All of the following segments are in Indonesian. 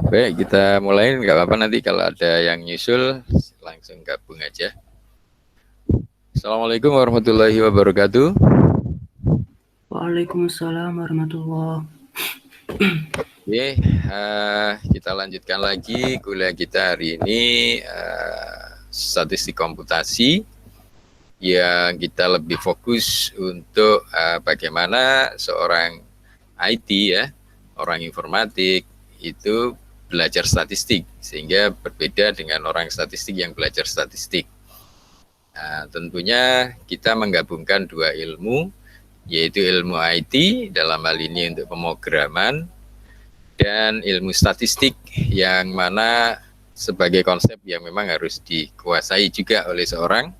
Baik, kita mulai. Nggak apa-apa nanti kalau ada yang nyusul langsung gabung aja. Assalamualaikum warahmatullahi wabarakatuh. Waalaikumsalam warahmatullahi. Oke, kita lanjutkan lagi kuliah kita hari ini, statistik komputasi, yang kita lebih fokus untuk bagaimana seorang IT ya, orang informatik itu belajar statistik, sehingga berbeda dengan orang statistik yang belajar statistik. Nah, tentunya kita menggabungkan dua ilmu, yaitu ilmu IT dalam hal ini untuk pemrograman, dan ilmu statistik yang mana sebagai konsep yang memang harus dikuasai juga oleh seorang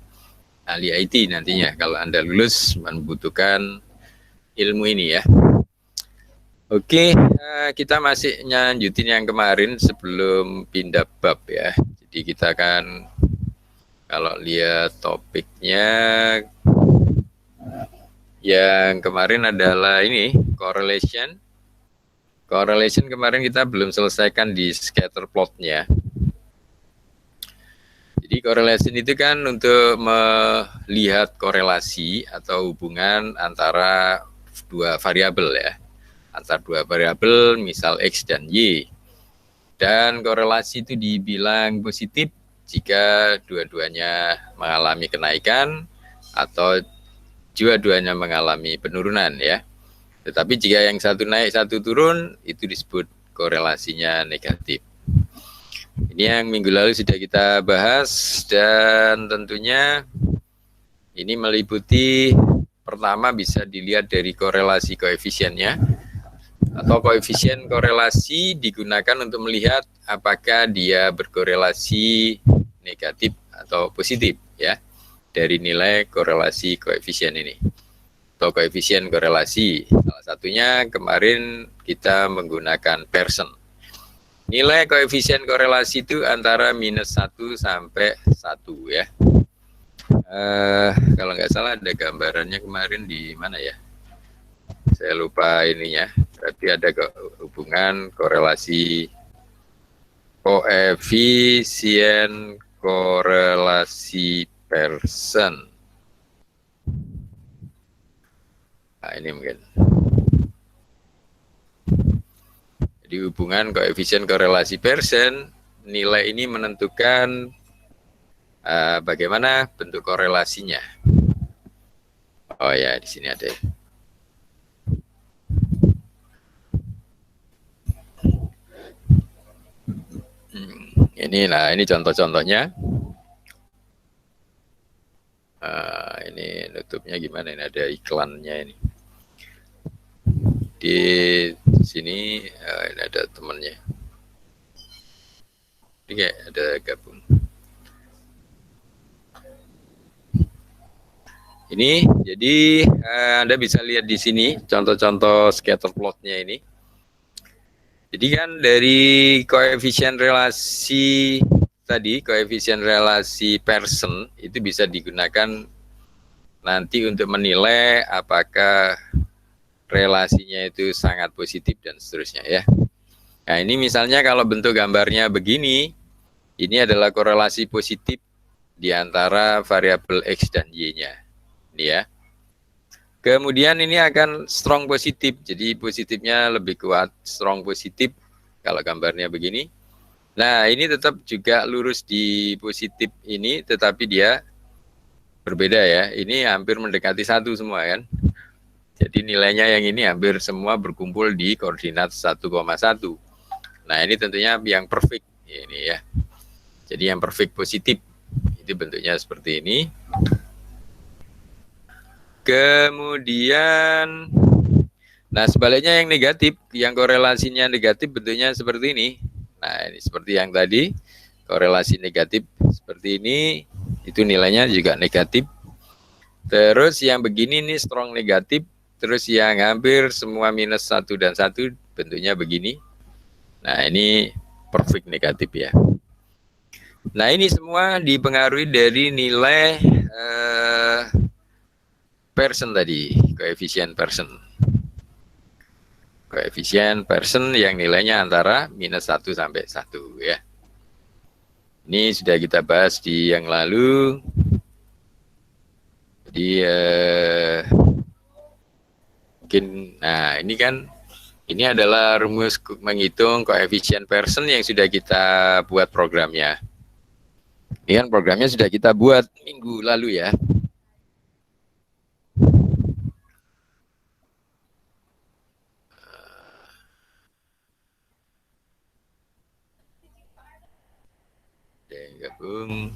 ahli IT nantinya kalau Anda lulus membutuhkan ilmu ini ya. Oke, kita masih nyanjutin yang kemarin sebelum pindah bab ya. Jadi kita kan kalau lihat topiknya yang kemarin adalah ini correlation. Correlation kemarin kita belum selesaikan di scatter plotnya. Jadi correlation itu kan untuk melihat korelasi atau hubungan antara dua variabel ya. Antara dua variabel misal X dan Y. Dan korelasi itu dibilang positif jika dua-duanya mengalami kenaikan atau dua-duanya mengalami penurunan ya. Tetapi jika yang satu naik satu turun itu disebut korelasinya negatif. Ini yang minggu lalu sudah kita bahas dan tentunya ini meliputi pertama bisa dilihat dari korelasi koefisiennya atau koefisien korelasi digunakan untuk melihat apakah dia berkorelasi negatif atau positif ya dari nilai korelasi koefisien ini atau koefisien korelasi. Salah satunya kemarin kita menggunakan Pearson. Nilai koefisien korelasi itu antara -1 sampai 1 ya. Kalau nggak salah ada gambarannya kemarin di mana ya? Saya lupa ininya. Berarti ada hubungan korelasi koefisien korelasi Pearson. Nah, ini mungkin. Jadi hubungan koefisien korelasi Pearson, nilai ini menentukan bagaimana bentuk korelasinya. Oh ya, di sini ada. Ini contoh-contohnya. Ini nutupnya gimana? Ini ada iklannya ini. Di sini ini ada temannya. Ini kayak ada gabung. Ini jadi Anda bisa lihat di sini contoh-contoh scatter plotnya ini. Jadi kan dari koefisien relasi tadi, koefisien relasi Pearson itu bisa digunakan nanti untuk menilai apakah relasinya itu sangat positif dan seterusnya ya. Nah ini misalnya kalau bentuk gambarnya begini, ini adalah korelasi positif di antara variabel X dan Y-nya. Ini ya. Kemudian ini akan strong positif, jadi positifnya lebih kuat, strong positif kalau gambarnya begini. Nah ini tetap juga lurus di positif ini, tetapi dia berbeda ya, ini hampir mendekati 1 semua kan. Jadi nilainya yang ini hampir semua berkumpul di koordinat 1,1. Nah ini tentunya yang perfect ini ya. Jadi yang perfect positif, itu bentuknya seperti ini. Kemudian, nah sebaliknya yang negatif, yang korelasinya negatif bentuknya seperti ini. Nah ini seperti yang tadi, korelasi negatif seperti ini, itu nilainya juga negatif. Terus yang begini nih strong negatif, terus yang hampir semua -1 dan 1 bentuknya begini. Nah ini perfect negatif ya. Nah ini semua dipengaruhi dari nilai Pearson tadi, koefisien Pearson. Koefisien person yang nilainya antara -1 sampai 1 ya. Ini sudah kita bahas di yang lalu. Jadi mungkin, nah ini kan, ini adalah rumus menghitung koefisien person yang sudah kita buat programnya. Ini kan programnya sudah kita buat minggu lalu ya. Gabung.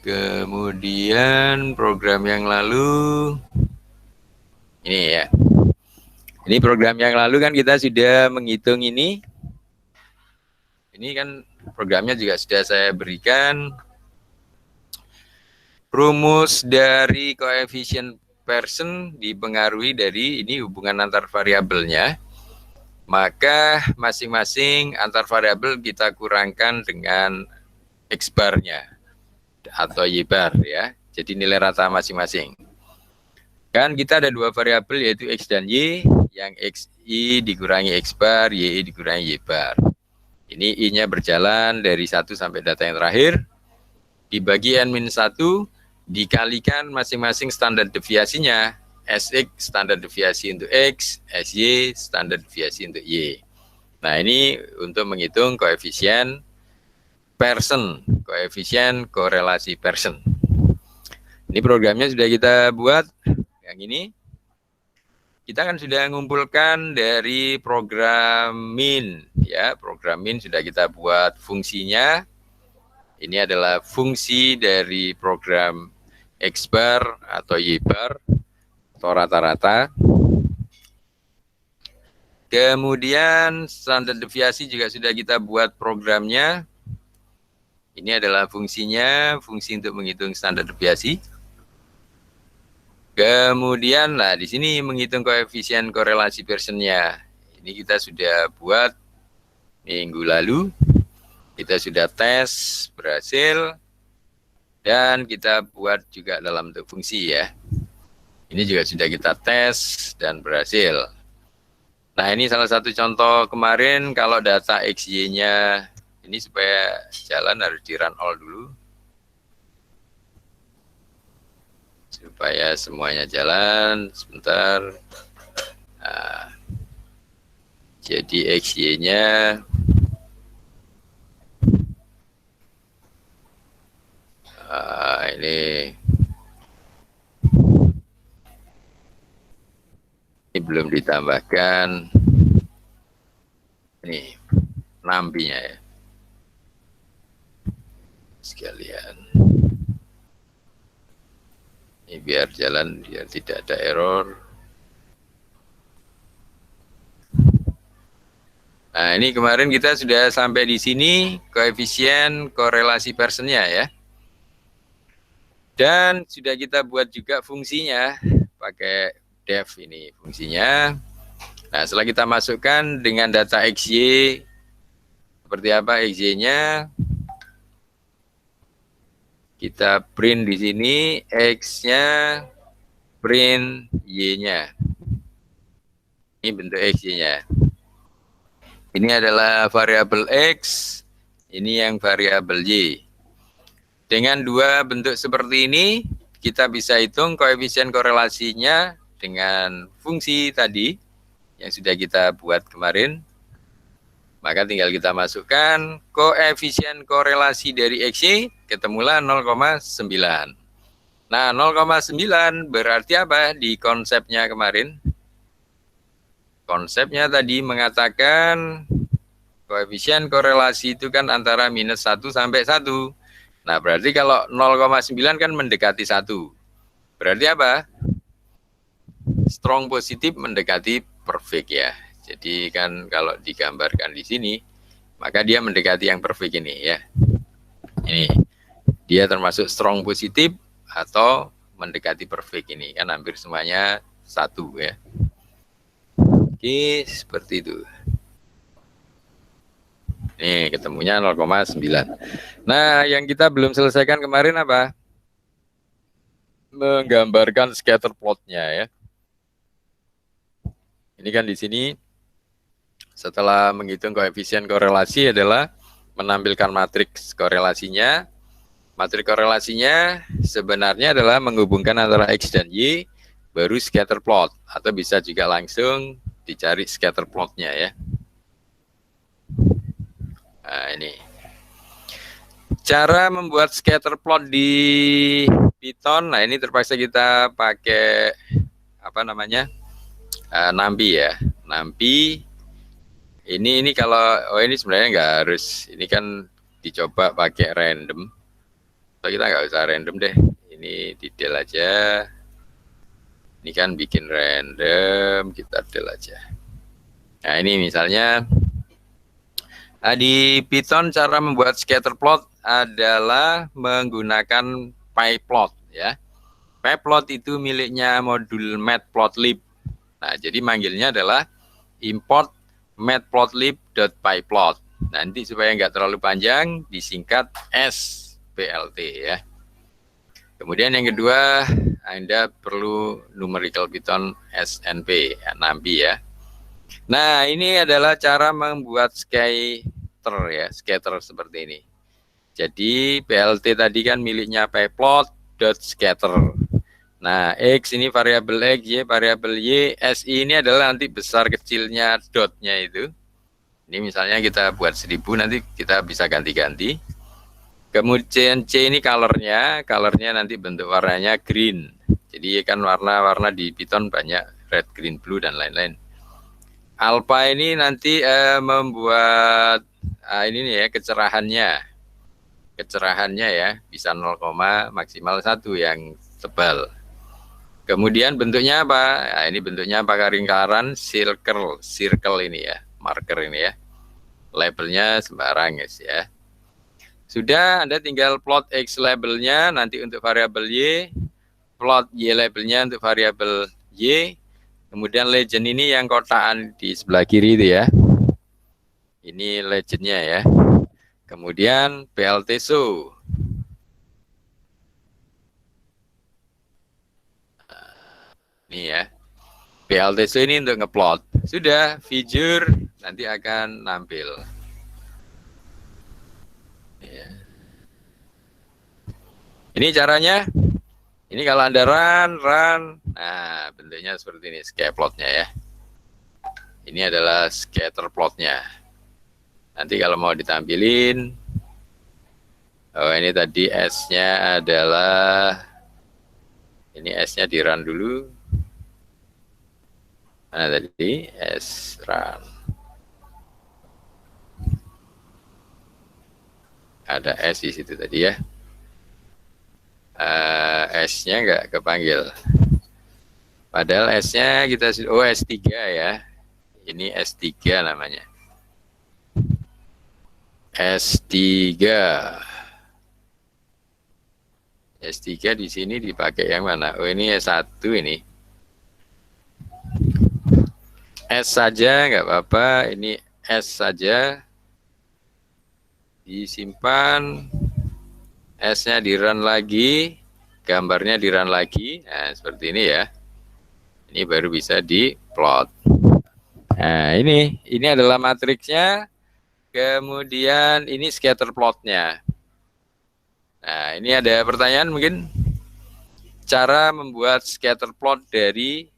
Kemudian program yang lalu ini ya. Ini program yang lalu kan kita sudah menghitung ini. Ini kan programnya juga sudah saya berikan. Rumus dari koefisien person dipengaruhi dari ini hubungan antar variabelnya. Maka masing-masing antar variabel kita kurangkan dengan X barnya atau Y bar ya. Jadi nilai rata masing-masing. Kan kita ada dua variabel yaitu X dan Y, yang XI dikurangi X bar, YI dikurangi Y bar. Ini I-nya berjalan dari 1 sampai data yang terakhir, dibagi N-1, dikalikan masing-masing standar deviasinya, SX standar deviasi untuk X, SY standar deviasi untuk Y. Nah ini untuk menghitung koefisien person, koefisien korelasi person. Ini programnya sudah kita buat, yang ini. Kita kan sudah mengumpulkan dari program min, ya. Program min sudah kita buat fungsinya. Ini adalah fungsi dari program X bar atau Y bar atau rata-rata. Kemudian standar deviasi juga sudah kita buat programnya. Ini adalah fungsinya, fungsi untuk menghitung standar deviasi. Kemudian, nah di sini menghitung koefisien korelasi personnya. Ini kita sudah buat minggu lalu. Kita sudah tes, berhasil. Dan kita buat juga dalam bentuk fungsi ya. Ini juga sudah kita tes dan berhasil. Nah ini salah satu contoh kemarin kalau data XY-nya, ini supaya jalan harus di run all dulu. Supaya semuanya jalan, sebentar. Nah, jadi XY-nya ini belum ditambahkan ini nampinya ya sekalian. Ini biar jalan, biar tidak ada error. Nah, ini kemarin kita sudah sampai di sini koefisien korelasi personnya ya. Dan sudah kita buat juga fungsinya pakai def ini fungsinya. Nah, setelah kita masukkan dengan data XY seperti apa XY-nya, kita print di sini X-nya, print Y-nya. Ini bentuk XY-nya. Ini adalah variabel X, ini yang variabel Y. Dengan dua bentuk seperti ini, kita bisa hitung koefisien korelasinya dengan fungsi tadi yang sudah kita buat kemarin. Maka tinggal kita masukkan koefisien korelasi dari XY, ketemulah 0,9. Nah, 0,9 berarti apa di konsepnya kemarin? Konsepnya tadi mengatakan koefisien korelasi itu kan antara -1 sampai 1. Nah, berarti kalau 0,9 kan mendekati 1. Berarti apa? Strong positif mendekati perfect ya. Jadi kan kalau digambarkan di sini, maka dia mendekati yang perfect ini ya. Ini, dia termasuk strong positif atau mendekati perfect ini. Kan hampir semuanya 1 ya. Oke, seperti itu. Nih, ketemunya 0,9. Nah, yang kita belum selesaikan kemarin apa? Menggambarkan scatter plot-nya ya. Ini kan di sini setelah menghitung koefisien korelasi adalah menampilkan matriks korelasinya. Matriks korelasinya sebenarnya adalah menghubungkan antara X dan Y, baru scatter plot, atau bisa juga langsung dicari scatter plotnya ya. Nah ini cara membuat scatter plot di Python. Nah ini terpaksa kita pakai apa namanya, NumPy ya. NumPy ini kalau ini sebenarnya nggak harus, ini kan dicoba pakai random. So, kita nggak usah random deh. Ini di del aja. Ini kan bikin random, kita del aja. Nah ini misalnya di Python cara membuat scatter plot adalah menggunakan pyplot ya. Pyplot itu miliknya modul matplotlib. Nah jadi manggilnya adalah import matplotlib.pyplot. Nanti supaya nggak terlalu panjang disingkat SPLT ya. Kemudian yang kedua, Anda perlu numerical Python SNP, NumPy ya. Nah, ini adalah cara membuat scatter ya, scatter seperti ini. Jadi PLT tadi kan miliknya pyplot.scatter. Nah, X ini variabel X, Y variabel Y, SI ini adalah nanti besar kecilnya dotnya itu. Ini misalnya kita buat 1000, nanti kita bisa ganti-ganti. Kemudian C ini colornya nanti bentuk warnanya green. Jadi kan warna-warna di Python banyak, red, green, blue, dan lain-lain. Alpha ini nanti membuat ini nih ya, kecerahannya ya, bisa 0, maksimal 1 yang tebal. Kemudian bentuknya apa? Nah, ini bentuknya apakah lingkaran, circle ini ya, marker ini ya. Labelnya sembarang guys ya. Sudah, Anda tinggal plot X labelnya nanti untuk variabel Y, plot Y labelnya untuk variabel Y, kemudian legend ini yang kotaan di sebelah kiri itu ya. Ini legendnya ya. Kemudian PLT show. Ini ya. PLT show ini untuk ngeplot. Sudah, figure nanti akan nampil. Ya. Ini caranya. Ini kalau Anda run, nah bentuknya seperti ini, scaplotnya ya. Ini adalah scatter plotnya. Nanti kalau mau ditampilin, oh ini tadi S-nya adalah, ini S-nya di run dulu. Mana tadi? S run. Ada S di situ tadi ya. S-nya nggak kepanggil. Padahal S-nya kita S3 ya. Ini S3 namanya. S3. S3 di sini dipakai yang mana? Oh ini S1 ini. S saja nggak apa-apa. Ini S saja. Disimpan. S-nya di run lagi, gambarnya di run lagi, nah seperti ini ya. Ini baru bisa di plot. Nah ini adalah matriksnya, kemudian ini scatter plotnya. Nah ini ada pertanyaan mungkin, cara membuat scatter plot dari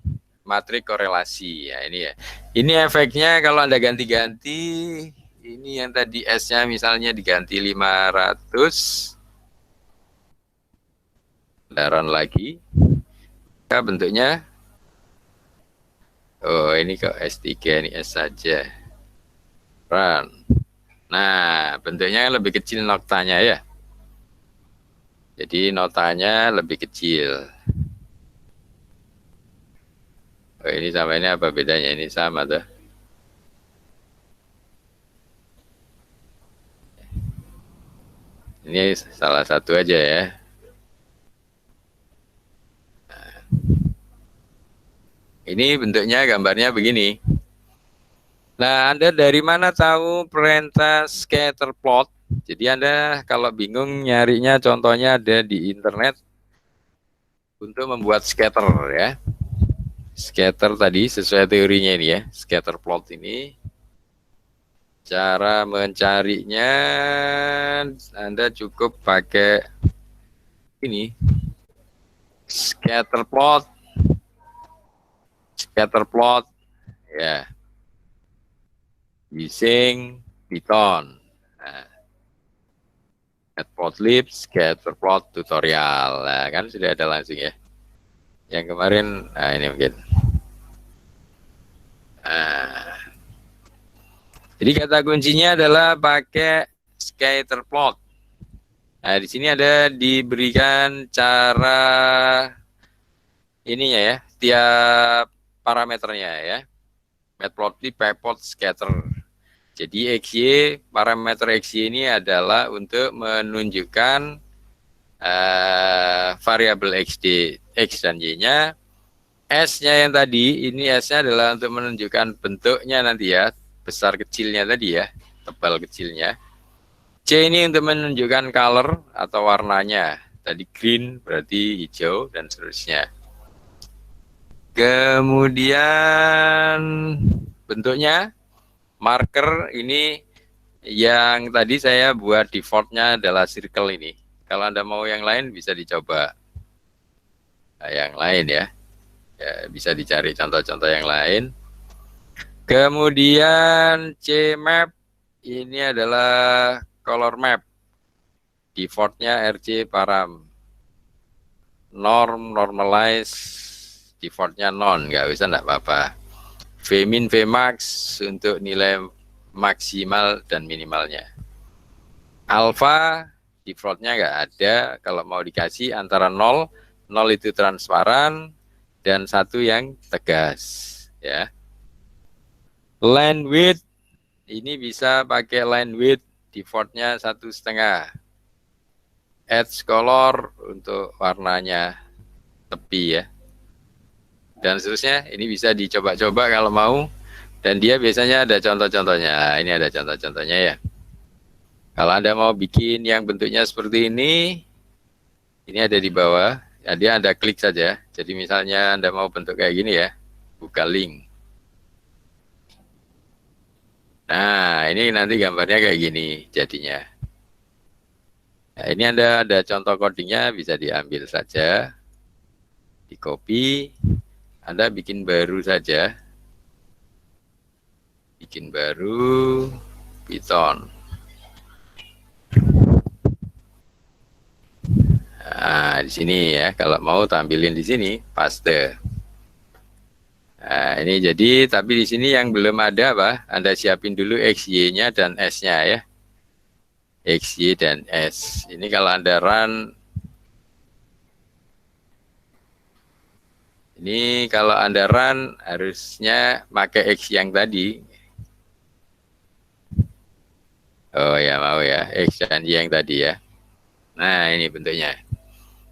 matriks korelasi. Ya ini ya. Ini efeknya kalau Anda ganti-ganti, ini yang tadi S-nya misalnya diganti 500. Run lagi, bentuknya, oh ini kok S3, ini S saja, run. Nah bentuknya lebih kecil notanya ya, jadi notanya lebih kecil. Oh ini sama ini apa bedanya? Ini sama tuh. Ini salah satu aja ya. Ini bentuknya, gambarnya begini. Nah, Anda dari mana tahu perintah scatter plot? Jadi Anda kalau bingung nyarinya, contohnya ada di internet untuk membuat scatter ya. scatter tadi sesuai teorinya ini ya, scatter plot ini. Cara mencarinya Anda cukup pakai ini, scatter plot ya, using Python. Nah, matplotlib scatter plot tutorial. Nah, kan sudah ada langsung ya. Yang kemarin, nah ini mungkin. Nah, jadi kata kuncinya adalah pakai scatter plot. Nah, di sini ada diberikan cara ininya ya, tiap parameternya ya. Matplotlib pyplot scatter. Jadi XY, parameter XY ini adalah untuk menunjukkan variabel XD, X dan Y-nya. S-nya yang tadi, ini S-nya adalah untuk menunjukkan bentuknya nanti ya, besar kecilnya tadi ya, tebal kecilnya. C ini untuk menunjukkan color atau warnanya. Tadi green berarti hijau dan seterusnya. Kemudian bentuknya, marker ini yang tadi saya buat defaultnya adalah circle ini. Kalau Anda mau yang lain bisa dicoba. Nah, yang lain ya. Ya, bisa dicari contoh-contoh yang lain. Kemudian CMap ini adalah color map. Defaultnya RC param. Norm, normalize, defaultnya non, nggak bisa, nggak apa-apa. Vmin, Vmax untuk nilai maksimal dan minimalnya. Alpha, defaultnya nggak ada. Kalau mau dikasih antara 0 itu transparan, dan 1 yang tegas. Ya. Line width, ini bisa pakai line width, defaultnya 1,5. Edge color untuk warnanya tepi ya. Dan seterusnya, ini bisa dicoba-coba kalau mau. Dan dia biasanya ada contoh-contohnya. Nah, ini ada contoh-contohnya ya. Kalau Anda mau bikin yang bentuknya seperti ini ada di bawah. Ya, dia Anda klik saja. Jadi misalnya Anda mau bentuk kayak gini ya, buka link. Nah, ini nanti gambarnya kayak gini jadinya. Nah, ini Anda ada contoh codingnya, bisa diambil saja. Di copy. Anda bikin baru saja. Bikin baru Python. Nah, di sini ya, kalau mau tampilin di sini, paste. Nah, ini jadi, tapi di sini yang belum ada apa? Anda siapin dulu XY-nya dan S-nya ya. XY dan S. Ini kalau Anda run, ini kalau Anda run harusnya pakai X yang tadi. Oh ya, mau ya, X dan Y yang tadi ya. Nah, ini bentuknya.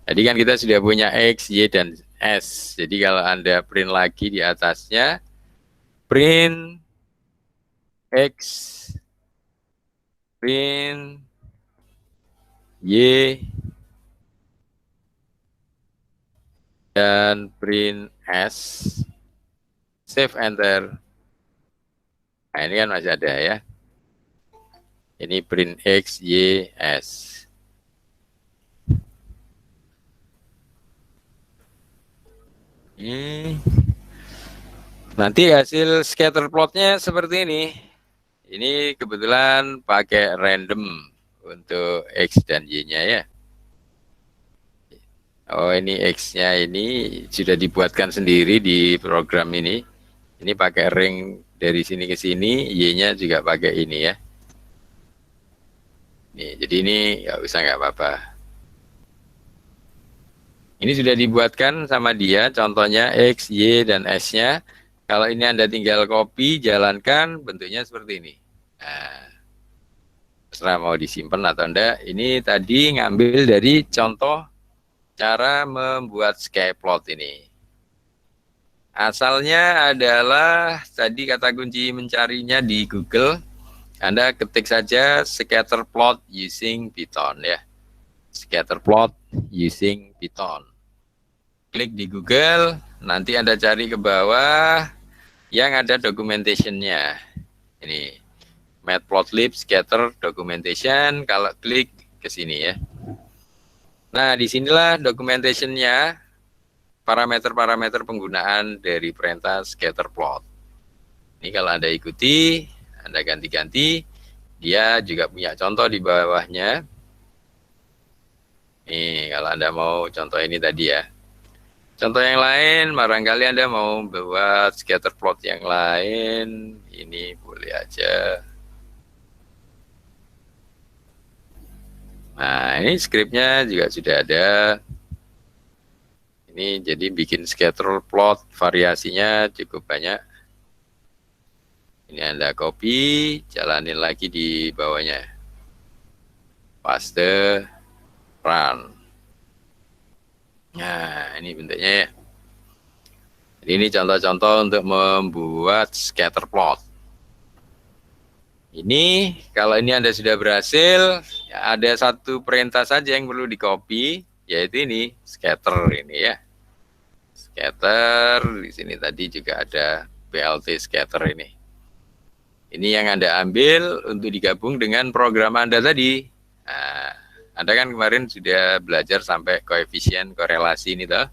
Jadi kan kita sudah punya X, Y, dan S. Jadi kalau Anda print lagi di atasnya, print X, print Y, dan print S, save enter. Nah, ini kan masih ada ya. Ini print X, Y, S. Nanti hasil scatter plotnya seperti ini. Ini kebetulan pakai random untuk X dan Y-nya ya. Oh, ini X-nya ini sudah dibuatkan sendiri di program ini. Ini pakai ring dari sini ke sini, Y-nya juga pakai ini ya. Nih, jadi ini nggak usah, nggak apa-apa. Ini sudah dibuatkan sama dia, contohnya X, Y, dan S-nya. Kalau ini Anda tinggal copy, jalankan, bentuknya seperti ini. Nah, terserah mau disimpan atau enggak. Ini tadi ngambil dari contoh cara membuat scapeplot ini. Asalnya adalah tadi kata kunci mencarinya di Google. Anda ketik saja scatter plot using Python ya. Scatter plot using Python. Klik di Google, nanti Anda cari ke bawah yang ada documentation-nya. Ini matplotlib scatter documentation, kalau klik ke sini ya. Nah, disinilah documentation-nya, parameter-parameter penggunaan dari perintah scatterplot. Ini kalau Anda ikuti, Anda ganti-ganti, dia juga punya contoh di bawahnya. Nih, kalau Anda mau contoh ini tadi ya. Contoh yang lain, barangkali Anda mau buat scatterplot yang lain, ini boleh aja. Nah, ini skripnya juga sudah ada. Ini jadi bikin scatterplot, variasinya cukup banyak. Ini Anda copy, jalanin lagi di bawahnya. Paste, run. Nah, ini bentuknya ya. Jadi ini contoh-contoh untuk membuat scatterplot. Ini, kalau ini Anda sudah berhasil, ya ada satu perintah saja yang perlu di-copy, yaitu ini, scatter ini ya. Scatter, di sini tadi juga ada BLT scatter ini. Ini yang Anda ambil untuk digabung dengan program Anda tadi. Nah, Anda kan kemarin sudah belajar sampai koefisien korelasi ini toh.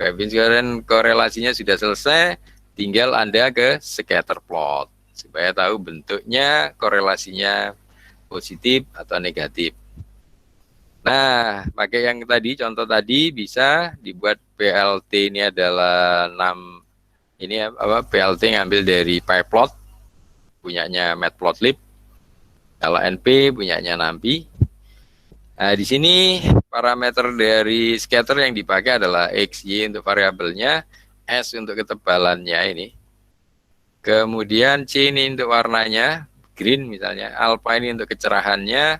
Koefisien korelasinya sudah selesai, tinggal Anda ke scatter plot supaya tahu bentuknya, korelasinya positif atau negatif. Nah, pakai yang tadi, contoh tadi bisa dibuat PLT ini adalah 6, ini apa, PLT ngambil dari pyplot, punyanya matplotlib. Kalau NP punyanya NumPy. Nah, di sini parameter dari scatter yang dipakai adalah X, Y untuk variabelnya, S untuk ketebalannya ini. Kemudian C ini untuk warnanya, green misalnya, alpha ini untuk kecerahannya.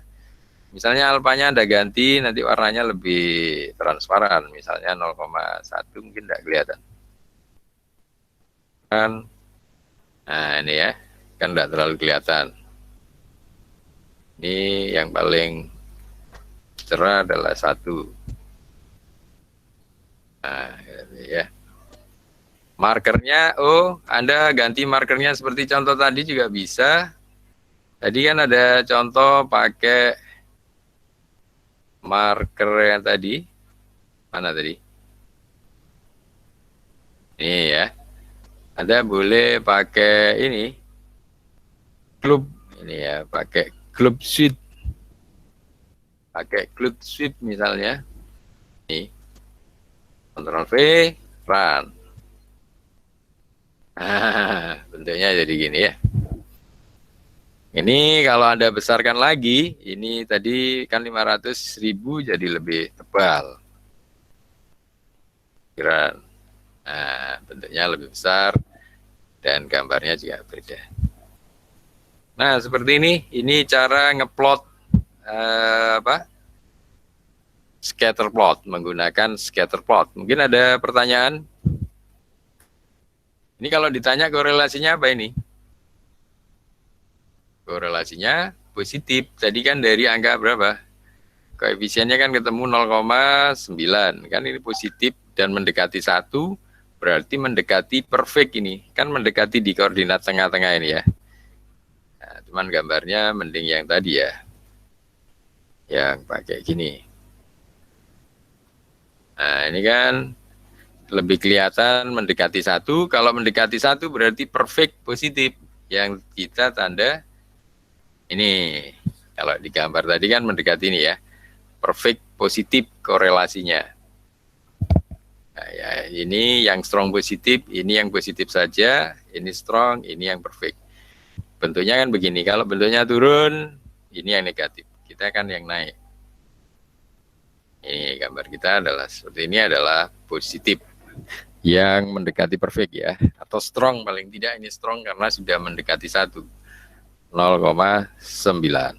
Misalnya alfanya Anda ganti, nanti warnanya lebih transparan, misalnya 0,1 mungkin tidak kelihatan. Nah ini ya, kan tidak terlalu kelihatan. Ini yang paling cerah adalah 1. Nah ya. Markernya, Anda ganti markernya seperti contoh tadi juga bisa. Tadi kan ada contoh pakai marker yang tadi. Mana tadi? Ini ya. Anda boleh pakai ini. Club. Ini ya, pakai club sheet. Pakai club sheet misalnya. Ini. Ctrl V, run. Bentuknya jadi gini ya. Ini kalau Anda besarkan lagi, ini tadi kan 500.000 jadi lebih tebal. Nah, bentuknya lebih besar dan gambarnya juga beda. Nah, seperti ini cara ngeplot scatterplot, menggunakan scatterplot. Mungkin ada pertanyaan? Ini kalau ditanya korelasinya apa ini? Korelasinya positif. Tadi kan dari angka berapa? Koefisiennya kan ketemu 0,9. Kan ini positif dan mendekati 1, berarti mendekati perfect ini. Kan mendekati di koordinat tengah-tengah ini ya. Nah, cuman gambarnya mending yang tadi ya. Yang pakai gini. Nah, ini kan lebih kelihatan mendekati 1. Kalau mendekati 1 berarti perfect positif. Yang kita tanda ini. Kalau di gambar tadi kan mendekati ini ya. Perfect positif korelasinya. Nah, ya, ini yang strong positif, ini yang positif saja, ini strong, ini yang perfect. Bentuknya kan begini. Kalau bentuknya turun, ini yang negatif. Kita kan yang naik. Ini gambar kita adalah seperti ini, adalah positif yang mendekati perfect ya, atau strong, paling tidak ini strong karena sudah mendekati 1, 0,9.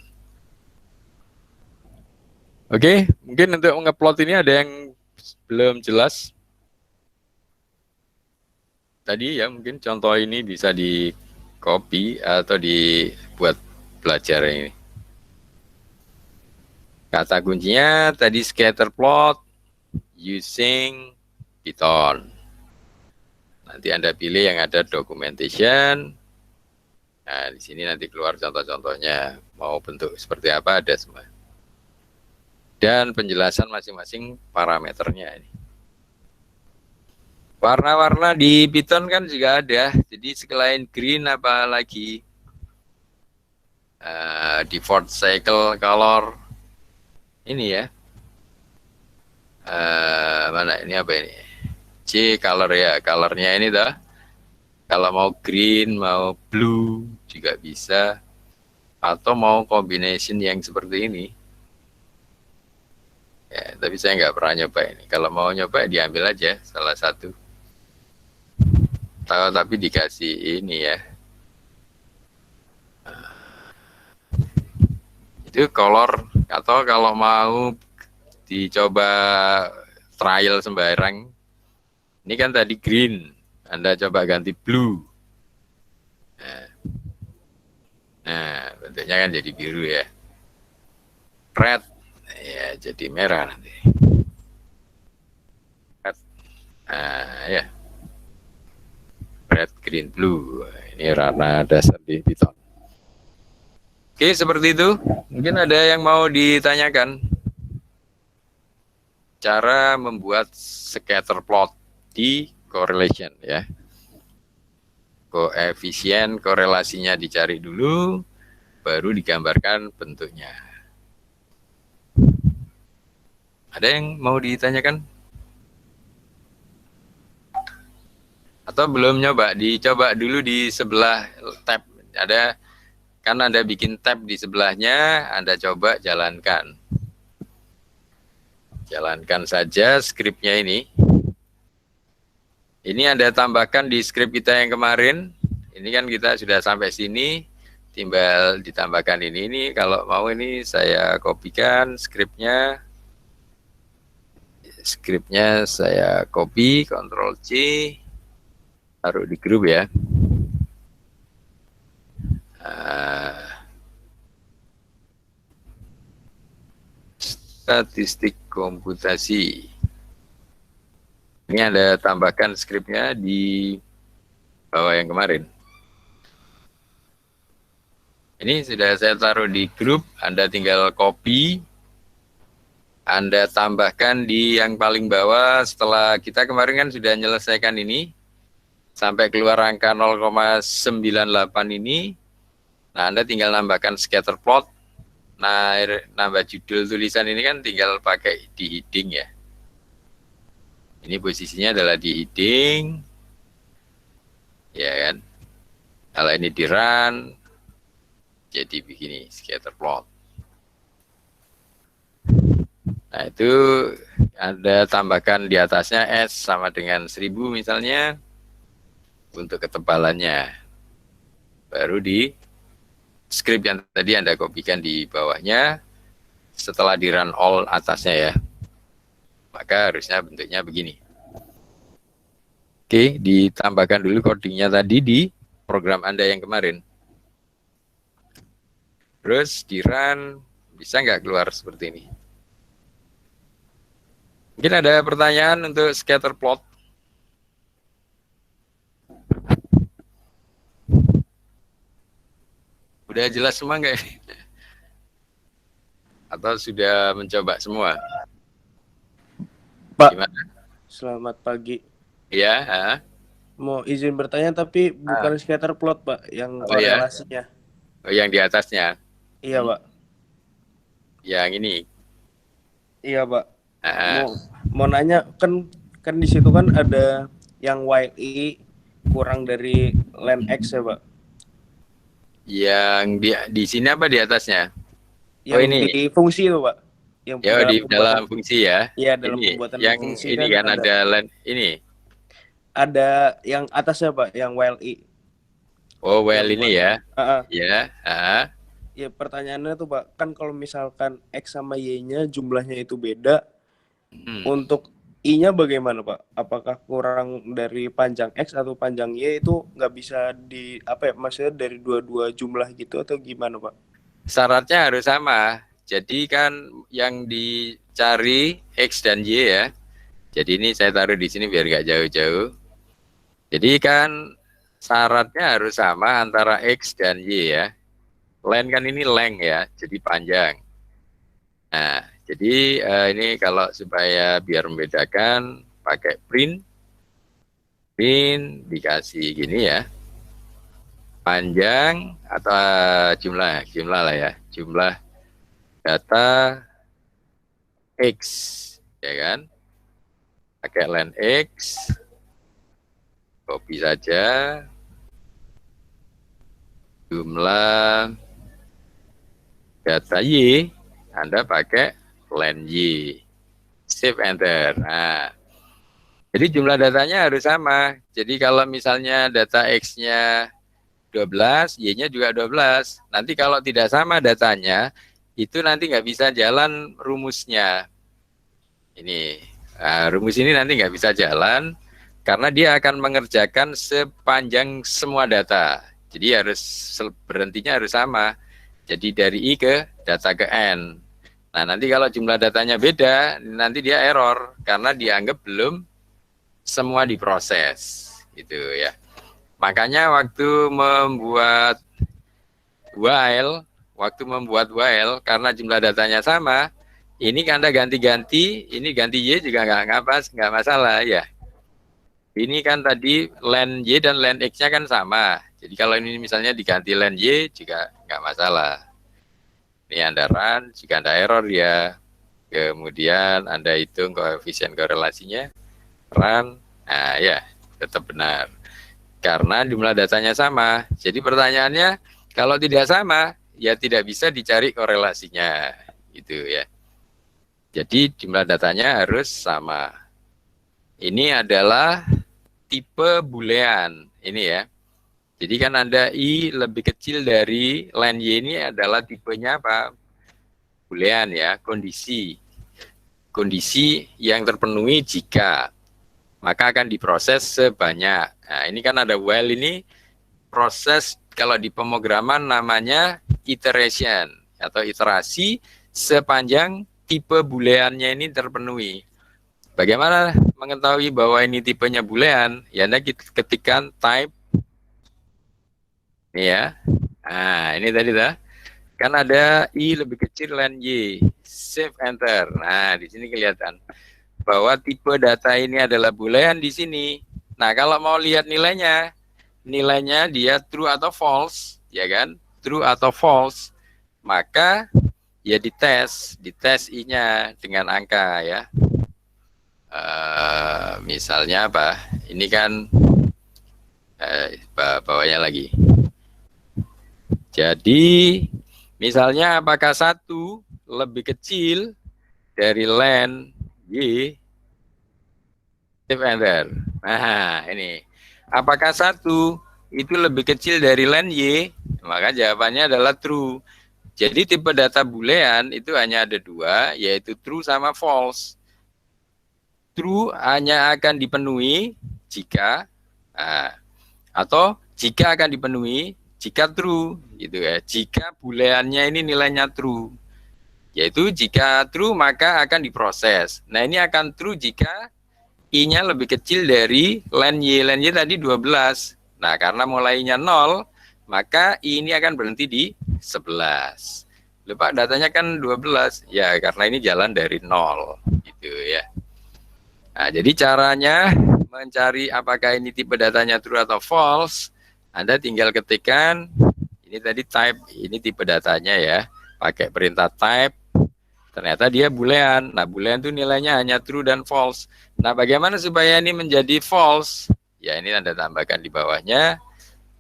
Oke, mungkin untuk ngeplot ini ada yang belum jelas. Tadi ya mungkin contoh ini bisa di copy atau dibuat belajar ini. Kata kuncinya tadi scatterplot using Python. Nanti Anda pilih yang ada documentation. Nah, di sini nanti keluar contoh-contohnya. Mau bentuk seperti apa ada semua. Dan penjelasan masing-masing parameternya ini. Warna-warna di Python kan juga ada. Jadi selain green apa lagi? Default cycle color. Ini ya. Mana ini apa ini? C color ya. Colornya ini dah. Kalau mau green, mau blue juga bisa. Atau mau combination yang seperti ini. Ya, tapi saya nggak pernah nyoba ini. Kalau mau nyoba diambil aja salah satu. Tapi dikasih ini ya. Itu color, atau kalau mau dicoba trial sembarang. Ini kan tadi green. Anda coba ganti blue. Nah, bentuknya kan jadi biru ya. Red, ya jadi merah nanti. Red, ya. Red, green, blue. Ini warna dasar di Python. Oke, seperti itu. Mungkin ada yang mau ditanyakan. Cara membuat scatter plot di correlation ya. Koefisien korelasinya dicari dulu, baru digambarkan bentuknya. Ada yang mau ditanyakan? Atau belum nyoba? Dicoba dulu di sebelah tab. Ada, kan Anda bikin tab di sebelahnya, Anda coba jalankan. Jalankan saja skripnya ini. Ini Anda tambahkan di skrip kita yang kemarin. Ini kan kita sudah sampai sini. Tinggal ditambahkan ini. Ini kalau mau ini saya kopikan skripnya. Skripnya saya copy, Ctrl C. Taruh di grup ya. Statistik komputasi. Ini Anda tambahkan skripnya di bawah yang kemarin. Ini sudah saya taruh di grup, Anda tinggal copy, Anda tambahkan di yang paling bawah. Setelah kita kemarin kan sudah menyelesaikan ini, sampai keluar angka 0,98 ini, nah Anda tinggal nambahkan scatter plot. Nah, nambah judul tulisan ini kan tinggal pakai di heading ya. Ini posisinya adalah di heading, ya kan. Kalau ini di run, jadi begini scatter plot. Nah itu Anda tambahkan di atasnya S sama dengan 1000 misalnya untuk ketebalannya. Baru di script yang tadi Anda kopikan di bawahnya, setelah di run all atasnya ya. Maka harusnya bentuknya begini. Oke, ditambahkan dulu codingnya tadi di program Anda yang kemarin. Terus di run, bisa nggak keluar seperti ini? Mungkin ada pertanyaan untuk scatter plot. Udah jelas semua nggak? Atau sudah mencoba semua? Pak, gimana? Selamat pagi. Iya. Mau izin bertanya tapi bukan scatter plot, Pak, yang korelasinya. Oh, yang di atasnya? Iya, Pak. Yang ini? Iya, Pak. Mau nanya, kan di situ kan ada yang while i kurang dari len x ya, Pak? Yang di sini apa di atasnya? Yang ini di fungsi itu, Pak. Yang dalam fungsi ya. Iya, dalam ini, pembuatan yang fungsi ini kan ada len ini. Ada yang atasnya, Pak, yang while i. Oh, while ini ya. Ya, Ya, pertanyaannya tuh, Pak, kan kalau misalkan X sama Y-nya jumlahnya itu beda, untuk I-nya bagaimana, Pak? Apakah kurang dari panjang X atau panjang Y itu nggak bisa maksudnya dari dua-dua jumlah gitu atau gimana, Pak? Syaratnya harus sama. Jadi kan yang dicari X dan Y ya. Jadi ini saya taruh di sini biar nggak jauh-jauh. Jadi kan syaratnya harus sama antara X dan Y ya. Len kan ini length ya, jadi panjang. Nah, jadi ini kalau supaya biar membedakan pakai print dikasih gini ya, panjang atau jumlah lah ya, jumlah data X, ya kan? Pakai len X, copy saja, jumlah data Y, Anda pakai len Y, save enter. Nah, jadi jumlah datanya harus sama. Jadi kalau misalnya data X-nya 12, Y-nya juga 12. Nanti kalau tidak sama datanya, itu nanti nggak bisa jalan rumusnya. Ini, rumus ini nanti nggak bisa jalan, karena dia akan mengerjakan sepanjang semua data. Jadi berhentinya harus sama. Jadi dari I ke data ke N. Nah, nanti kalau jumlah datanya beda, nanti dia error, karena dianggap belum semua diproses, gitu ya. Makanya waktu membuat while, karena jumlah datanya sama, ini Anda ganti-ganti, ini ganti Y juga nggak masalah ya. Ini kan tadi len Y dan len X-nya kan sama. Jadi kalau ini misalnya diganti len Y juga nggak masalah. Ini Anda run, jika Anda error ya, kemudian Anda hitung koefisien korelasinya, run, nah ya tetap benar. Karena jumlah datanya sama. Jadi pertanyaannya, kalau tidak sama, ya tidak bisa dicari korelasinya, gitu ya. Jadi jumlah datanya harus sama. Ini adalah tipe boolean, ini ya. Jadi kan ada I lebih kecil dari len Y, ini adalah tipenya apa? Boolean ya, kondisi. Kondisi yang terpenuhi jika, maka akan diproses sebanyak. Nah, ini kan ada while, ini proses kalau di pemrograman namanya iteration atau iterasi sepanjang tipe booleannya ini terpenuhi. Bagaimana mengetahui bahwa ini tipenya boolean? Ya, Anda ketikkan type ini ya. Nah, ini tadi dah. Kan ada I lebih kecil len Y. Save enter. Nah, di sini kelihatan bahwa tipe data ini adalah boolean di sini. Nah, kalau mau lihat nilainya dia true atau false, ya kan? True atau false, maka ya dites I-nya dengan angka ya. Misalnya apa? Ini kan bawahnya lagi. Jadi misalnya apakah 1 lebih kecil dari len Y, save enter. Nah, ini. Apakah 1 itu lebih kecil dari len Y? Maka jawabannya adalah true. Jadi tipe data boolean itu hanya ada 2, yaitu true sama false. True hanya akan dipenuhi jika, atau jika akan dipenuhi jika true, gitu ya. Jika booleannya ini nilainya true. Yaitu jika true maka akan diproses. Nah, ini akan true jika I-nya lebih kecil dari len Y. Len Y tadi 12. Nah, karena mulainya 0, maka I ini akan berhenti di 11. Lupa datanya kan 12. Ya, karena ini jalan dari 0. Gitu ya. Nah, jadi caranya mencari apakah ini tipe datanya true atau false, Anda tinggal ketikkan, ini tadi type, ini tipe datanya ya. Pakai perintah type. Ternyata dia boolean. Nah, boolean itu nilainya hanya true dan false. Nah, bagaimana supaya ini menjadi false? Ya, ini Anda tambahkan di bawahnya.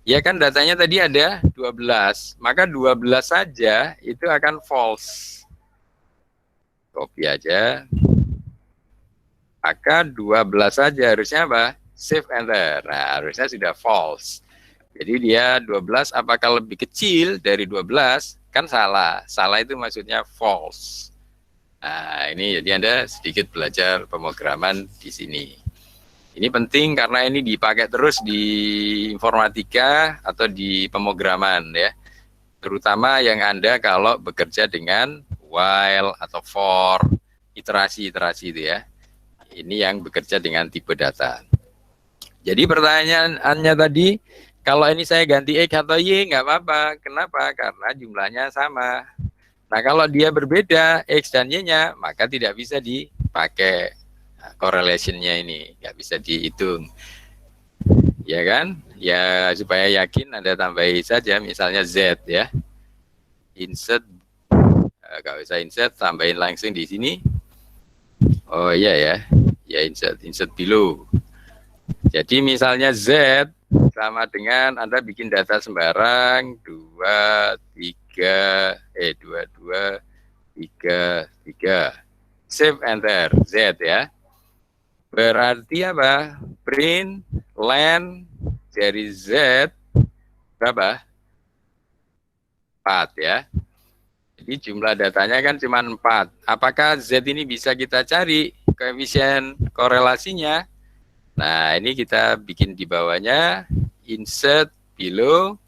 Ya kan datanya tadi ada 12. Maka 12 saja itu akan false. Copy aja. Maka 12 saja harusnya apa? Save enter. Nah, harusnya sudah false. Jadi dia 12 apakah lebih kecil dari 12? Kan salah. Salah itu maksudnya false. Nah, ini jadi Anda sedikit belajar pemrograman di sini. Ini penting karena ini dipakai terus di informatika atau di pemrograman ya. Terutama yang Anda kalau bekerja dengan while atau for, iterasi-iterasi itu ya. Ini yang bekerja dengan tipe data. Jadi pertanyaannya tadi, kalau ini saya ganti X atau Y nggak apa-apa. Kenapa? Karena jumlahnya sama. Nah kalau dia berbeda X dan Y-nya, maka tidak bisa dipakai correlation-nya ini, nggak bisa dihitung. Ya kan? Ya supaya yakin Anda tambahi saja misalnya Z ya. Insert, nggak usah insert, tambahin langsung di sini. Oh iya ya, ya insert below. Jadi misalnya Z sama dengan Anda bikin data sembarang 2, 3, 2, 3, 3. Save enter Z ya. Berarti apa? Print len dari Z berapa? 4 ya. Jadi jumlah datanya kan cuma 4. Apakah Z ini bisa kita cari koefisien korelasinya? Nah, ini kita bikin di bawahnya insert below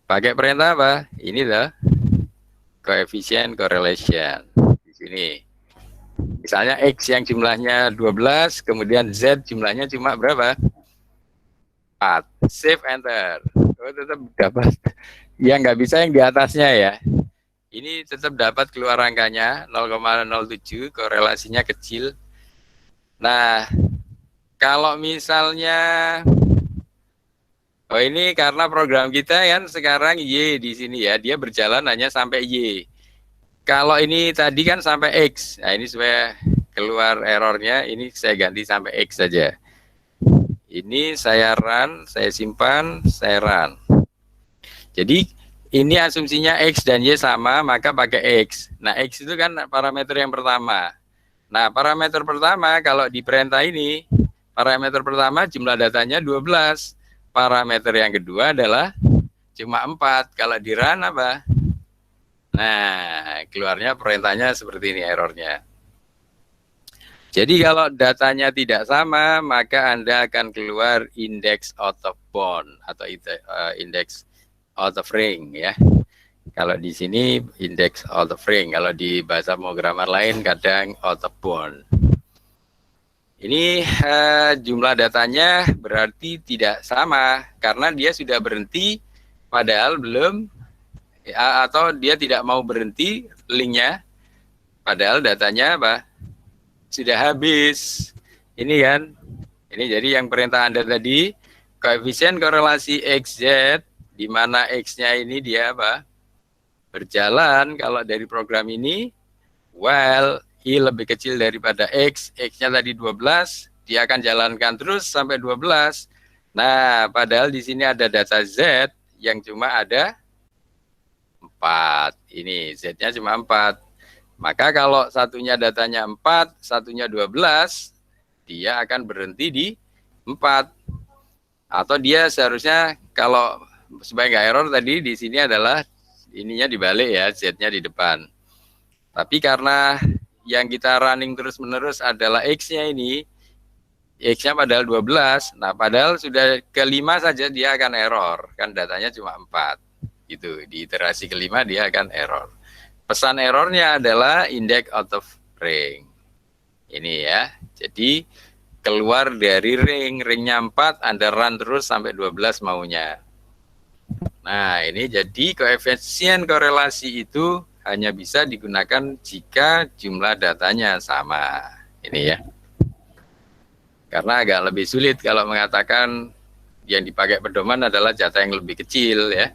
pakai perintah apa? Ini loh. Koefisien correlation di sini. Misalnya X yang jumlahnya 12, kemudian Z jumlahnya cuma berapa? 4. Save enter. Oh, tetap dapat. Ya nggak bisa yang di atasnya ya. Ini tetap dapat keluar angkanya 0,07, korelasinya kecil. Nah, kalau misalnya oh ini karena program kita kan sekarang Y di sini ya, dia berjalan hanya sampai Y. Kalau ini tadi kan sampai X. Nah, ini supaya keluar errornya, ini saya ganti sampai X saja. Ini saya run, saya simpan, saya run. Jadi ini asumsinya X dan Y sama, maka pakai X. Nah, X itu kan parameter yang pertama. Nah, parameter pertama kalau di perintah ini, parameter pertama jumlah datanya 12. Parameter yang kedua adalah cuma 4. Kalau di run apa? Nah, keluarnya perintahnya seperti ini errornya. Jadi kalau datanya tidak sama, maka Anda akan keluar index out of bound atau index out of ring ya. Kalau di sini index out of ring, kalau di bahasa pemrograman lain kadang out of bound. Ini jumlah datanya berarti tidak sama karena dia sudah berhenti padahal belum, atau dia tidak mau berhenti linknya padahal datanya apa? Sudah habis. Ini kan. Ini jadi yang perintah Anda tadi, koefisien korelasi XZ, di mana X-nya ini dia apa? Berjalan kalau dari program ini, while I lebih kecil daripada X, X-nya tadi 12, dia akan jalankan terus sampai 12. Nah, padahal di sini ada data Z yang cuma ada 4. Ini Z-nya cuma 4. Maka kalau satunya datanya 4, satunya 12, dia akan berhenti di 4. Atau dia seharusnya kalau supaya nggak error tadi di sini adalah ininya dibalik ya, Z-nya di depan. Tapi karena yang kita running terus-menerus adalah X-nya ini, X-nya padahal 12, nah padahal sudah kelima saja dia akan error, kan datanya cuma 4. Gitu, di iterasi kelima dia akan error. Pesan errornya adalah index out of ring. Ini ya. Jadi keluar dari ring, ringnya 4, Anda run terus sampai 12 maunya. Nah, ini jadi koefisien korelasi itu hanya bisa digunakan jika jumlah datanya sama. Ini ya. Karena agak lebih sulit kalau mengatakan yang dipakai pedoman adalah data yang lebih kecil ya.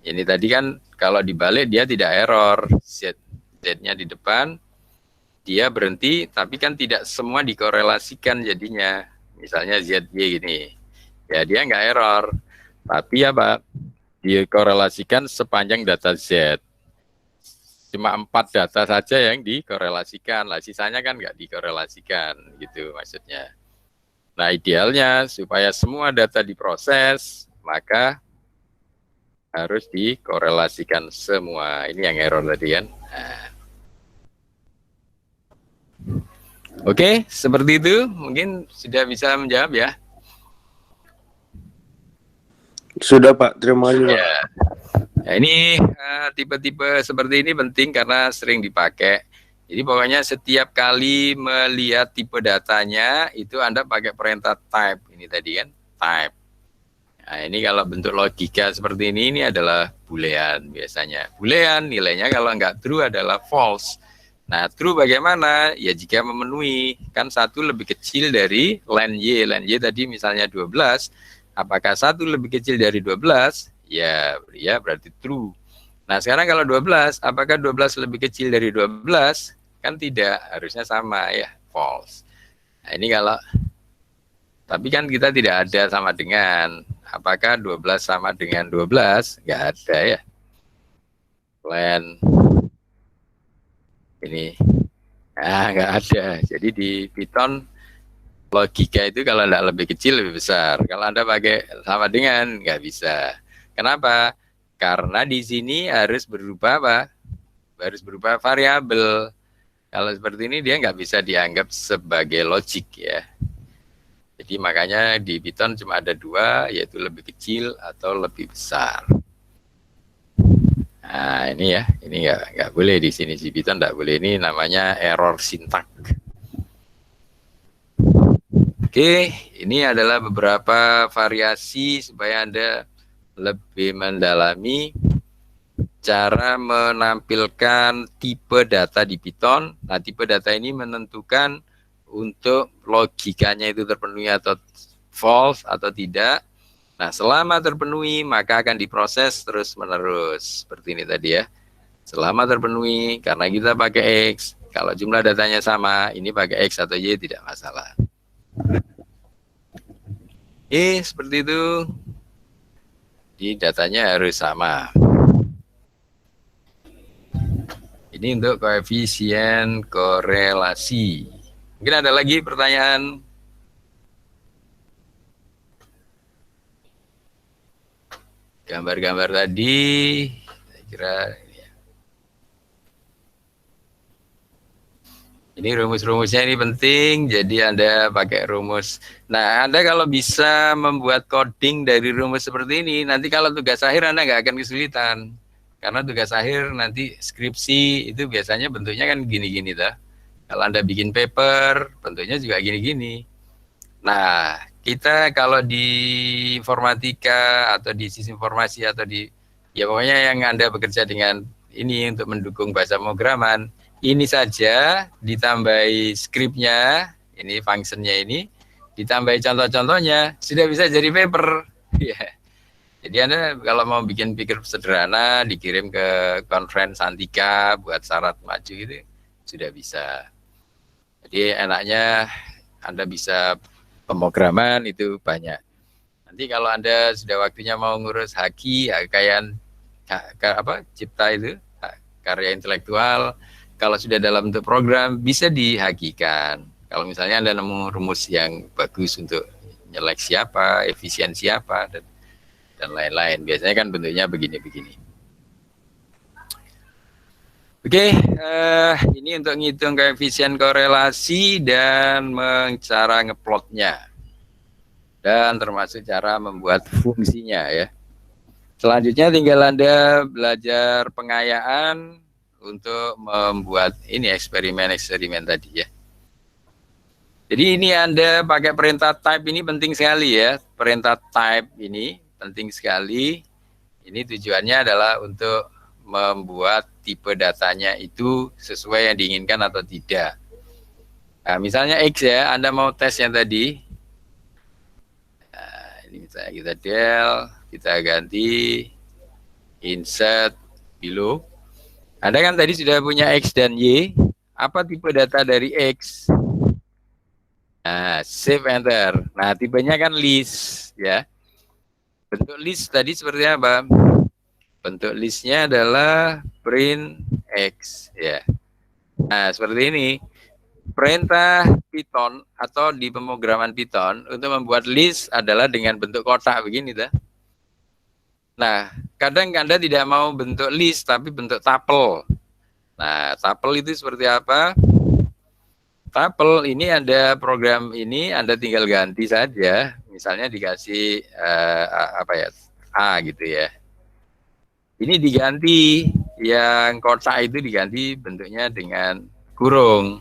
Ini tadi kan kalau dibalik dia tidak error, Z-nya di depan, dia berhenti, tapi kan tidak semua dikorelasikan jadinya. Misalnya ZY gini, ya dia nggak error, tapi apa? Dikorelasikan sepanjang data Z. Cuma 4 data saja yang dikorelasikan, lah sisanya kan nggak dikorelasikan, gitu maksudnya. Nah idealnya supaya semua data diproses, maka harus dikorelasikan semua. Ini yang error tadi kan. Nah. Oke, seperti itu. Mungkin sudah bisa menjawab ya. Sudah Pak, terima kasih Pak. Ya. Nah, ini tipe-tipe seperti ini penting karena sering dipakai. Jadi pokoknya setiap kali melihat tipe datanya itu Anda pakai perintah type. Ini tadi kan type. Nah, ini kalau bentuk logika seperti ini adalah boolean biasanya. Boolean nilainya kalau nggak true adalah false. Nah, true bagaimana? Ya jika memenuhi. Kan 1 lebih kecil dari len Y. Len Y tadi misalnya 12. Apakah 1 lebih kecil dari 12? Ya berarti true. Nah, sekarang kalau 12, apakah 12 lebih kecil dari 12? Kan tidak, harusnya sama ya, false. Nah, ini kalau, tapi kan kita tidak ada sama dengan, apakah 12 sama dengan 12? Nggak ada ya. Len, ini, nggak ada. Jadi di Python, logika itu kalau tidak lebih kecil, lebih besar. Kalau Anda pakai sama dengan, nggak bisa. Kenapa? Karena di sini harus berubah apa? Harus berubah variabel. Kalau seperti ini dia nggak bisa dianggap sebagai logik ya. Jadi makanya di Python cuma ada 2, yaitu lebih kecil atau lebih besar. Nah ini ya, ini nggak boleh di sini di Python nggak boleh. Ini namanya error sintak. Oke, ini adalah beberapa variasi supaya Anda lebih mendalami cara menampilkan tipe data di Python. Nah, tipe data ini menentukan untuk logikanya itu terpenuhi atau false atau tidak. Nah, selama terpenuhi maka akan diproses terus-menerus. Seperti ini tadi ya. Selama terpenuhi, karena kita pakai X. Kalau jumlah datanya sama, ini pakai X atau Y tidak masalah. Seperti itu. Jadi datanya harus sama. Ini untuk koefisien korelasi. Mungkin ada lagi pertanyaan? Gambar-gambar tadi, saya kira ini rumus-rumusnya ini penting, jadi Anda pakai rumus. Nah, Anda kalau bisa membuat coding dari rumus seperti ini, nanti kalau tugas akhir Anda nggak akan kesulitan. Karena tugas akhir nanti skripsi itu biasanya bentuknya kan gini-gini dah. Kalau Anda bikin paper, bentuknya juga gini-gini. Nah, kita kalau di informatika atau di sistem informasi atau di, ya pokoknya yang Anda bekerja dengan ini untuk mendukung bahasa pemrograman, ini saja ditambahi skripnya, ini functionnya ini, ditambahi contoh-contohnya, sudah bisa jadi paper. Ya. Jadi Anda kalau mau bikin paper sederhana, dikirim ke konferensi Antika buat syarat maju gitu, sudah bisa. Jadi enaknya Anda bisa pemrograman itu banyak. Nanti kalau Anda sudah waktunya mau ngurus haki, cipta itu, karya intelektual, kalau sudah dalam bentuk program bisa dihakikan. Kalau misalnya Anda nemu rumus yang bagus untuk nyeleksi apa, efisiensi apa, dan lain-lain. Biasanya kan bentuknya begini-begini. Oke, ini untuk ngitung koefisien korelasi dan cara ngeplotnya. Dan termasuk cara membuat fungsinya ya. Selanjutnya tinggal Anda belajar pengayaan untuk membuat ini eksperimen-eksperimen tadi ya. Jadi ini Anda pakai perintah type ini penting sekali ya. Perintah type ini penting sekali. Ini tujuannya adalah untuk membuat tipe datanya itu sesuai yang diinginkan atau tidak. Nah, misalnya X ya, Anda mau tes yang tadi. Nah, ini misalnya kita del, kita ganti insert below. Anda kan tadi sudah punya X dan Y. Apa tipe data dari X? Nah, save enter. Nah, tipenya kan list ya. Bentuk list tadi seperti apa? Bentuk listnya adalah print X ya. Nah, seperti ini. Perintah Python atau di pemrograman Python untuk membuat list adalah dengan bentuk kotak begini dah. Nah, kadang Anda tidak mau bentuk list tapi bentuk tuple. Nah, tuple itu seperti apa? Tuple ini ada program ini Anda tinggal ganti saja. Misalnya dikasih A gitu ya. Ini diganti, yang kotak itu diganti bentuknya dengan kurung.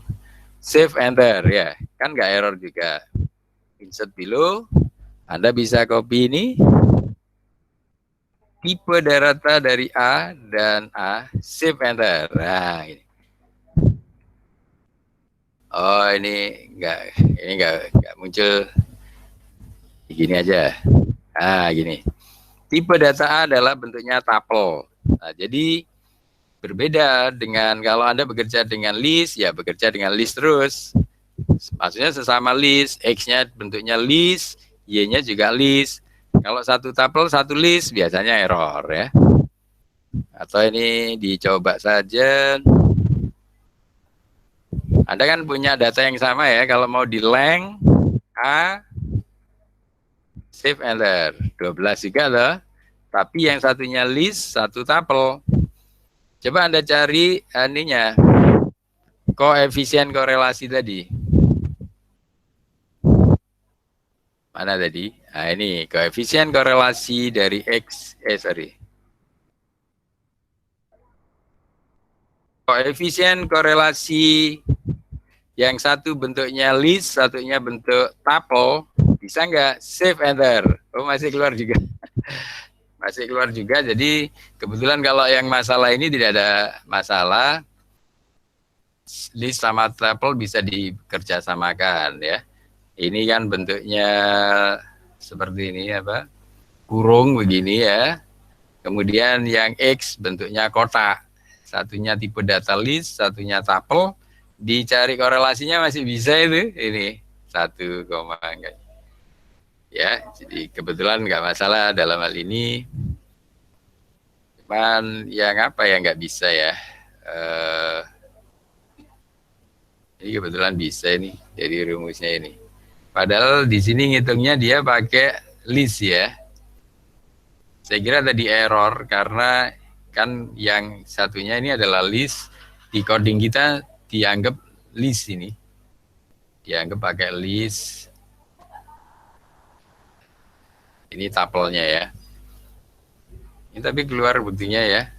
Save enter ya, kan nggak error juga. Insert below, Anda bisa copy ini, tipe data dari A dan A, save enter. Nah, ini. Oh, ini nggak muncul. Gini aja. Nah, gini. Tipe data A adalah bentuknya tuple. Nah, jadi berbeda dengan kalau Anda bekerja dengan list, ya bekerja dengan list terus. Maksudnya sesama list, X-nya bentuknya list, Y-nya juga list. Kalau satu tuple, satu list, biasanya error ya. Atau ini dicoba saja. Anda kan punya data yang sama ya, kalau mau di length A, save enter, 12 juga loh. Tapi yang satunya list, satu tuple. Coba Anda cari ininya, koefisien korelasi tadi. Mana tadi? Nah ini, koefisien korelasi dari X, koefisien korelasi yang satu bentuknya list, satunya bentuk tuple, bisa nggak? Save enter. Oh masih keluar juga. Masih keluar juga, jadi kebetulan kalau yang masalah ini tidak ada masalah, list sama tuple bisa dikerjasamakan ya. Ini kan bentuknya seperti ini apa? Kurung begini ya. Kemudian yang X bentuknya kotak. Satunya tipe data list, satunya tuple. Dicari korelasinya masih bisa itu. Ini 1, enggak. Ya, jadi kebetulan nggak masalah dalam hal ini. Cuman yang apa yang nggak bisa ya. Ini kebetulan bisa ini dari rumusnya ini. Padahal di sini ngitungnya dia pakai list ya. Saya kira tadi error karena kan yang satunya ini adalah list, di coding kita dianggap list ini. Dianggap pakai list. Ini tapelnya ya. Ini tapi keluar buktinya ya.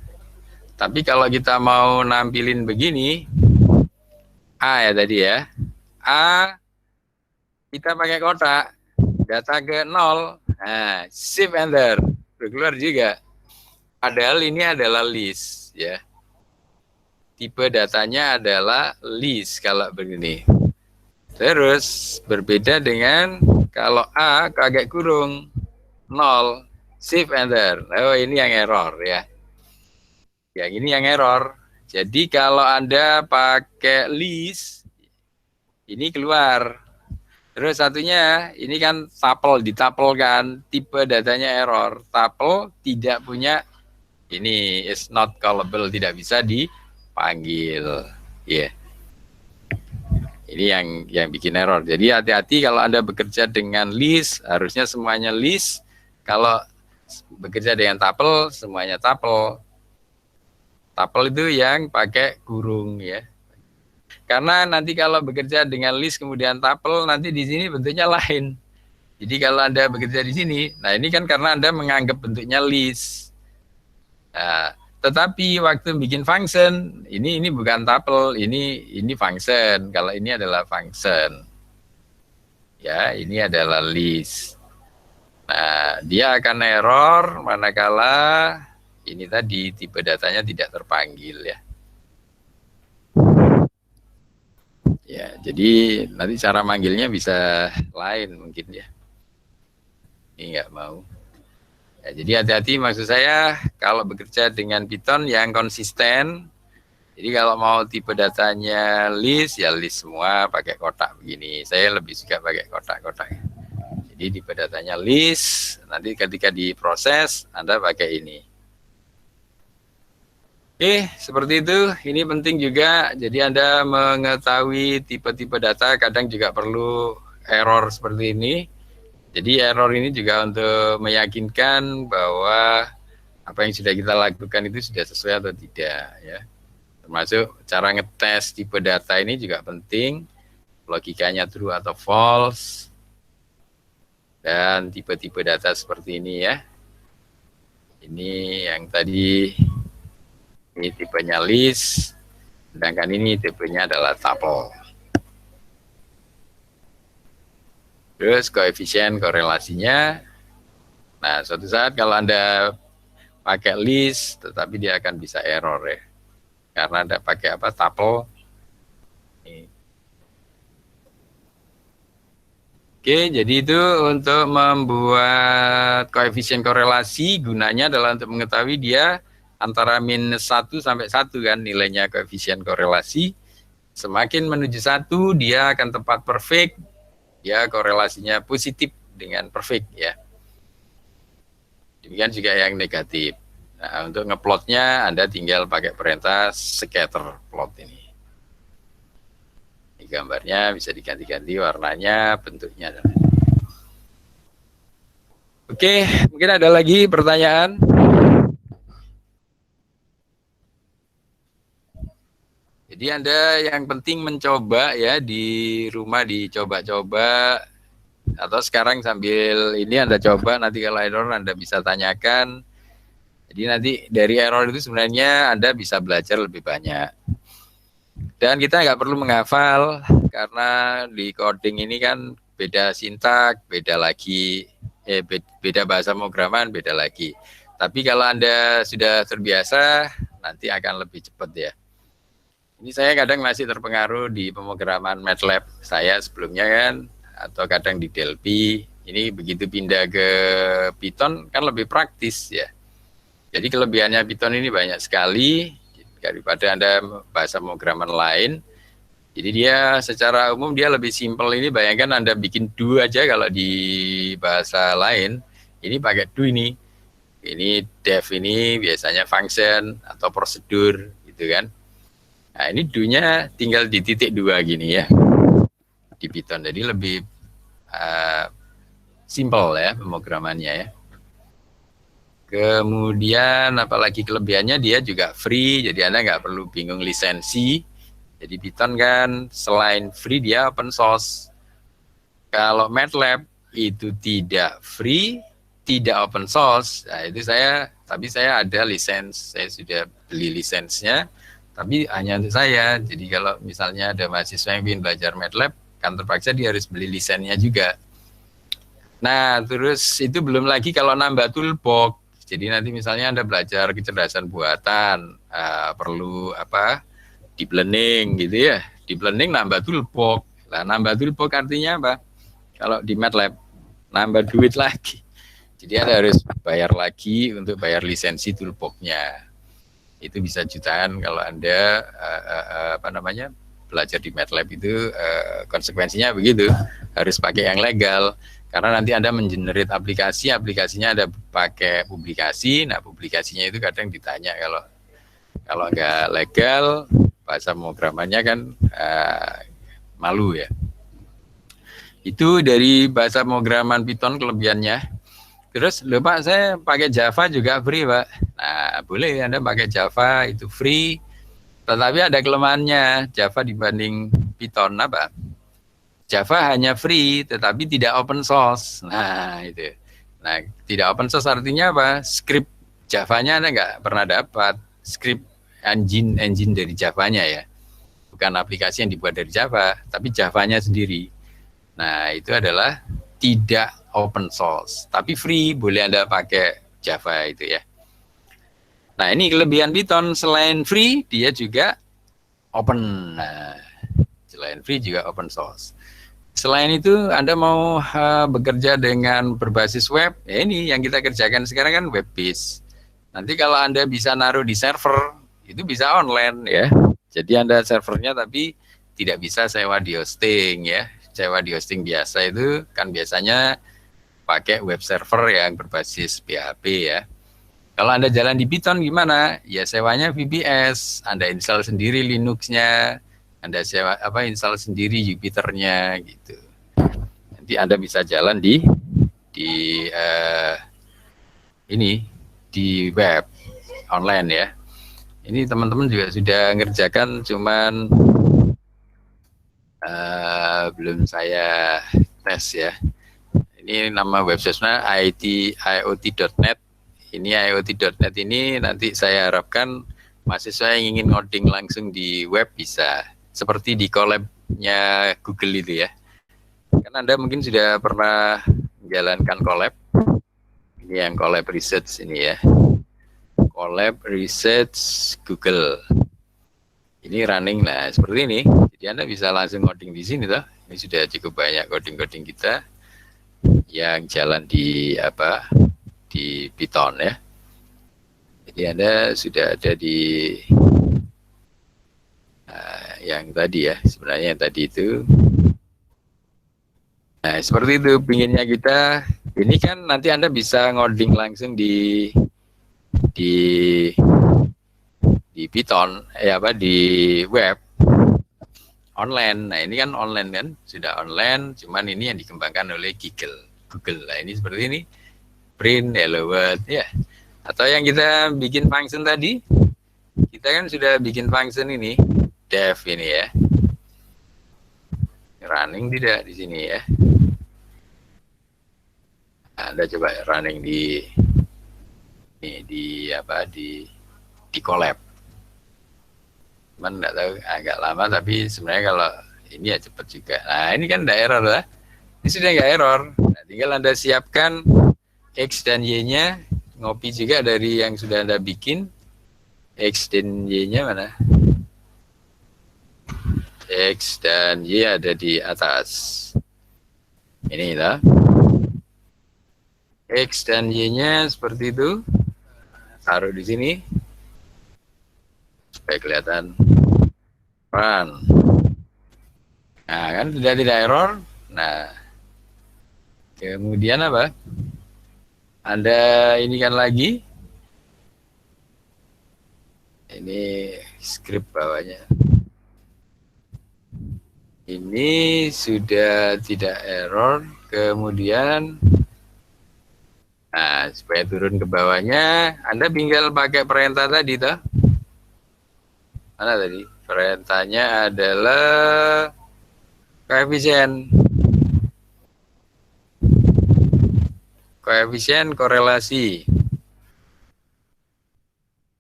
Tapi kalau kita mau nampilin begini, A ya tadi ya. A kita pakai kotak, data ke 0, nah, shift enter, keluar juga. Padahal ini adalah list ya. Tipe datanya adalah list kalau begini. Terus berbeda dengan kalau A kaget kurung 0, shift enter. Oh ini yang error ya. Yang ini yang error. Jadi kalau Anda pakai list, ini keluar. Terus satunya, ini kan tuple, ditapelkan, tipe datanya error. Tuple tidak punya, ini is not callable, tidak bisa dipanggil. Ya. Yeah. Ini yang bikin error. Jadi hati-hati kalau Anda bekerja dengan list, harusnya semuanya list. Kalau bekerja dengan tuple, semuanya tuple. Tuple itu yang pakai kurung ya. Karena nanti kalau bekerja dengan list kemudian tuple, nanti di sini bentuknya lain. Jadi kalau Anda bekerja di sini, nah ini kan karena Anda menganggap bentuknya list. Nah, tetapi waktu bikin function, ini bukan tuple, ini function. Kalau ini adalah function. Ya, ini adalah list. Nah, dia akan error manakala ini tadi tipe datanya tidak terpanggil ya. Ya, jadi nanti cara manggilnya bisa lain mungkin ya. Ini nggak mau. Ya, jadi hati-hati maksud saya kalau bekerja dengan Python yang konsisten. Jadi kalau mau tipe datanya list ya list semua pakai kotak begini. Saya lebih suka pakai kotak-kotak. Jadi tipe datanya list. Nanti ketika diproses Anda pakai ini. Oke, seperti itu. Ini penting juga. Jadi Anda mengetahui tipe-tipe data, kadang juga perlu error seperti ini. Jadi error ini juga untuk meyakinkan bahwa apa yang sudah kita lakukan itu sudah sesuai atau tidak. Ya. Termasuk cara ngetes tipe data ini juga penting. Logikanya true atau false. Dan tipe-tipe data seperti ini ya. Ini yang tadi. Ini tipenya list, Sedangkan ini tipenya adalah tuple. Terus koefisien korelasinya, nah suatu saat kalau Anda pakai list, tetapi dia akan bisa error ya. Karena Anda pakai apa, tuple. Oke, jadi itu untuk membuat koefisien korelasi, gunanya adalah untuk mengetahui dia antara minus 1 sampai 1 kan nilainya koefisien korelasi. Semakin menuju 1, dia akan tepat perfect, ya korelasinya positif dengan perfect ya. Demikian juga yang negatif. Nah, untuk ngeplotnya Anda tinggal pakai perintah scatter plot ini. Ini gambarnya bisa diganti-ganti warnanya, bentuknya. Oke, mungkin ada lagi pertanyaan? Jadi Anda yang penting mencoba ya di rumah, dicoba-coba, atau sekarang sambil ini Anda coba, nanti kalau error Anda bisa tanyakan. Jadi nanti dari error itu sebenarnya Anda bisa belajar lebih banyak. Dan kita nggak perlu menghafal, karena di coding ini kan beda sintak, beda lagi, beda bahasa pemrograman, beda lagi. Tapi kalau Anda sudah terbiasa, nanti akan lebih cepat ya. Ini saya kadang masih terpengaruh di pemrograman MATLAB saya sebelumnya kan, atau kadang di Delphi. Ini begitu pindah ke Python kan lebih praktis ya. Jadi kelebihannya Python ini banyak sekali daripada Anda bahasa pemrograman lain. Jadi dia secara umum dia lebih simpel. Ini bayangkan Anda bikin do aja kalau di bahasa lain. Ini pakai do ini. Ini def ini biasanya function atau prosedur gitu kan. Nah ini do-nya tinggal di titik 2 gini ya di Python. Jadi lebih simple ya pemrogramannya ya. Kemudian apalagi kelebihannya dia juga free, jadi Anda nggak perlu bingung lisensi. Jadi Python kan selain free dia open source. Kalau MATLAB itu tidak free, tidak open source. Nah itu tapi saya ada lisens, saya sudah beli lisensnya, tapi hanya untuk saya. Jadi kalau misalnya ada mahasiswa yang ingin belajar MATLAB, kan terpaksa dia harus beli lisensinya juga. Nah terus itu belum lagi kalau nambah toolbox. Jadi nanti misalnya Anda belajar kecerdasan buatan, perlu apa, deep learning gitu ya. Deep learning nambah toolbox. Nah, nambah toolbox artinya apa? Kalau di MATLAB, nambah duit lagi. Jadi Anda harus bayar lagi untuk bayar lisensi toolbox-nya. Itu bisa jutaan kalau Anda belajar di MATLAB itu, konsekuensinya begitu. Harus pakai yang legal. Karena nanti Anda mengenerate aplikasi, aplikasinya Anda pakai publikasi, nah publikasinya itu kadang ditanya kalau nggak legal, bahasa pemrogramannya kan malu ya. Itu dari bahasa pemrograman Python kelebihannya. Terus loh Pak, saya pakai Java juga free Pak. Nah boleh Anda pakai Java, itu free, tetapi ada kelemahannya Java dibanding Python apa? Java hanya free, tetapi tidak open source. Nah, itu. Nah, tidak open source artinya apa? Script Java-nya Anda nggak pernah dapat. Script engine dari Java-nya ya. Bukan aplikasi yang dibuat dari Java, tapi Java-nya sendiri. Nah, itu adalah tidak open source. Tapi free, boleh Anda pakai Java itu ya. Nah, ini kelebihan Python. Selain free, dia juga open. Nah, selain free juga open source. Selain itu, Anda mau bekerja dengan berbasis web, ya ini yang kita kerjakan sekarang kan web based. Nanti kalau Anda bisa naruh di server, itu bisa online ya. Jadi Anda servernya tapi tidak bisa sewa di hosting ya. Sewa di hosting biasa itu kan biasanya pakai web server yang berbasis PHP ya. Kalau Anda jalan di Python gimana? Ya sewanya VPS, Anda install sendiri Linux-nya, Anda sewa install sendiri Jupyter-nya gitu. Nanti Anda bisa jalan di web online ya. Ini teman-teman juga sudah ngerjakan, cuman belum saya tes ya. Ini nama websitenya iot.net. Ini iot.net ini nanti saya harapkan mahasiswa yang ingin ngoding langsung di web bisa. Seperti di collab-nya Google itu ya. Kan Anda mungkin sudah pernah menjalankan collab. Ini yang collab research ini ya. Collab research Google. Ini running lah seperti ini. Jadi Anda bisa langsung ngoding di sini toh. Ini sudah cukup banyak coding-coding kita yang jalan di di Python ya. Jadi Anda sudah ada di yang tadi ya, sebenarnya yang tadi itu. Nah, seperti itu pinginnya kita. Ini kan nanti Anda bisa ngoding langsung di Python di web online. Nah, ini kan online kan, sudah online, cuman ini yang dikembangkan oleh Google. Nah, ini seperti ini. Print hello world ya. Atau yang kita bikin function tadi, kita kan sudah bikin function ini, dev ini ya. Running tidak di sini ya. Anda coba running di collab. Cuman nggak tahu agak lama, tapi sebenarnya kalau ini ya cepat juga. Nah, ini kan nggak error lah. Ini sudah nggak error. Nah, tinggal Anda siapkan X dan Y-nya, ngopi juga dari yang sudah Anda bikin. X dan Y-nya mana? X dan Y ada di atas. Ini lah. X dan Y-nya seperti itu. Taruh di sini. Supaya kelihatan. Run. Nah, kan tidak error. Nah, kemudian apa? Anda ini kan lagi. Ini script bawahnya. Ini sudah tidak error. Kemudian, nah, supaya turun ke bawahnya, Anda tinggal pakai perintah tadi, toh. Mana tadi? Perintahnya adalah koefisien korelasi.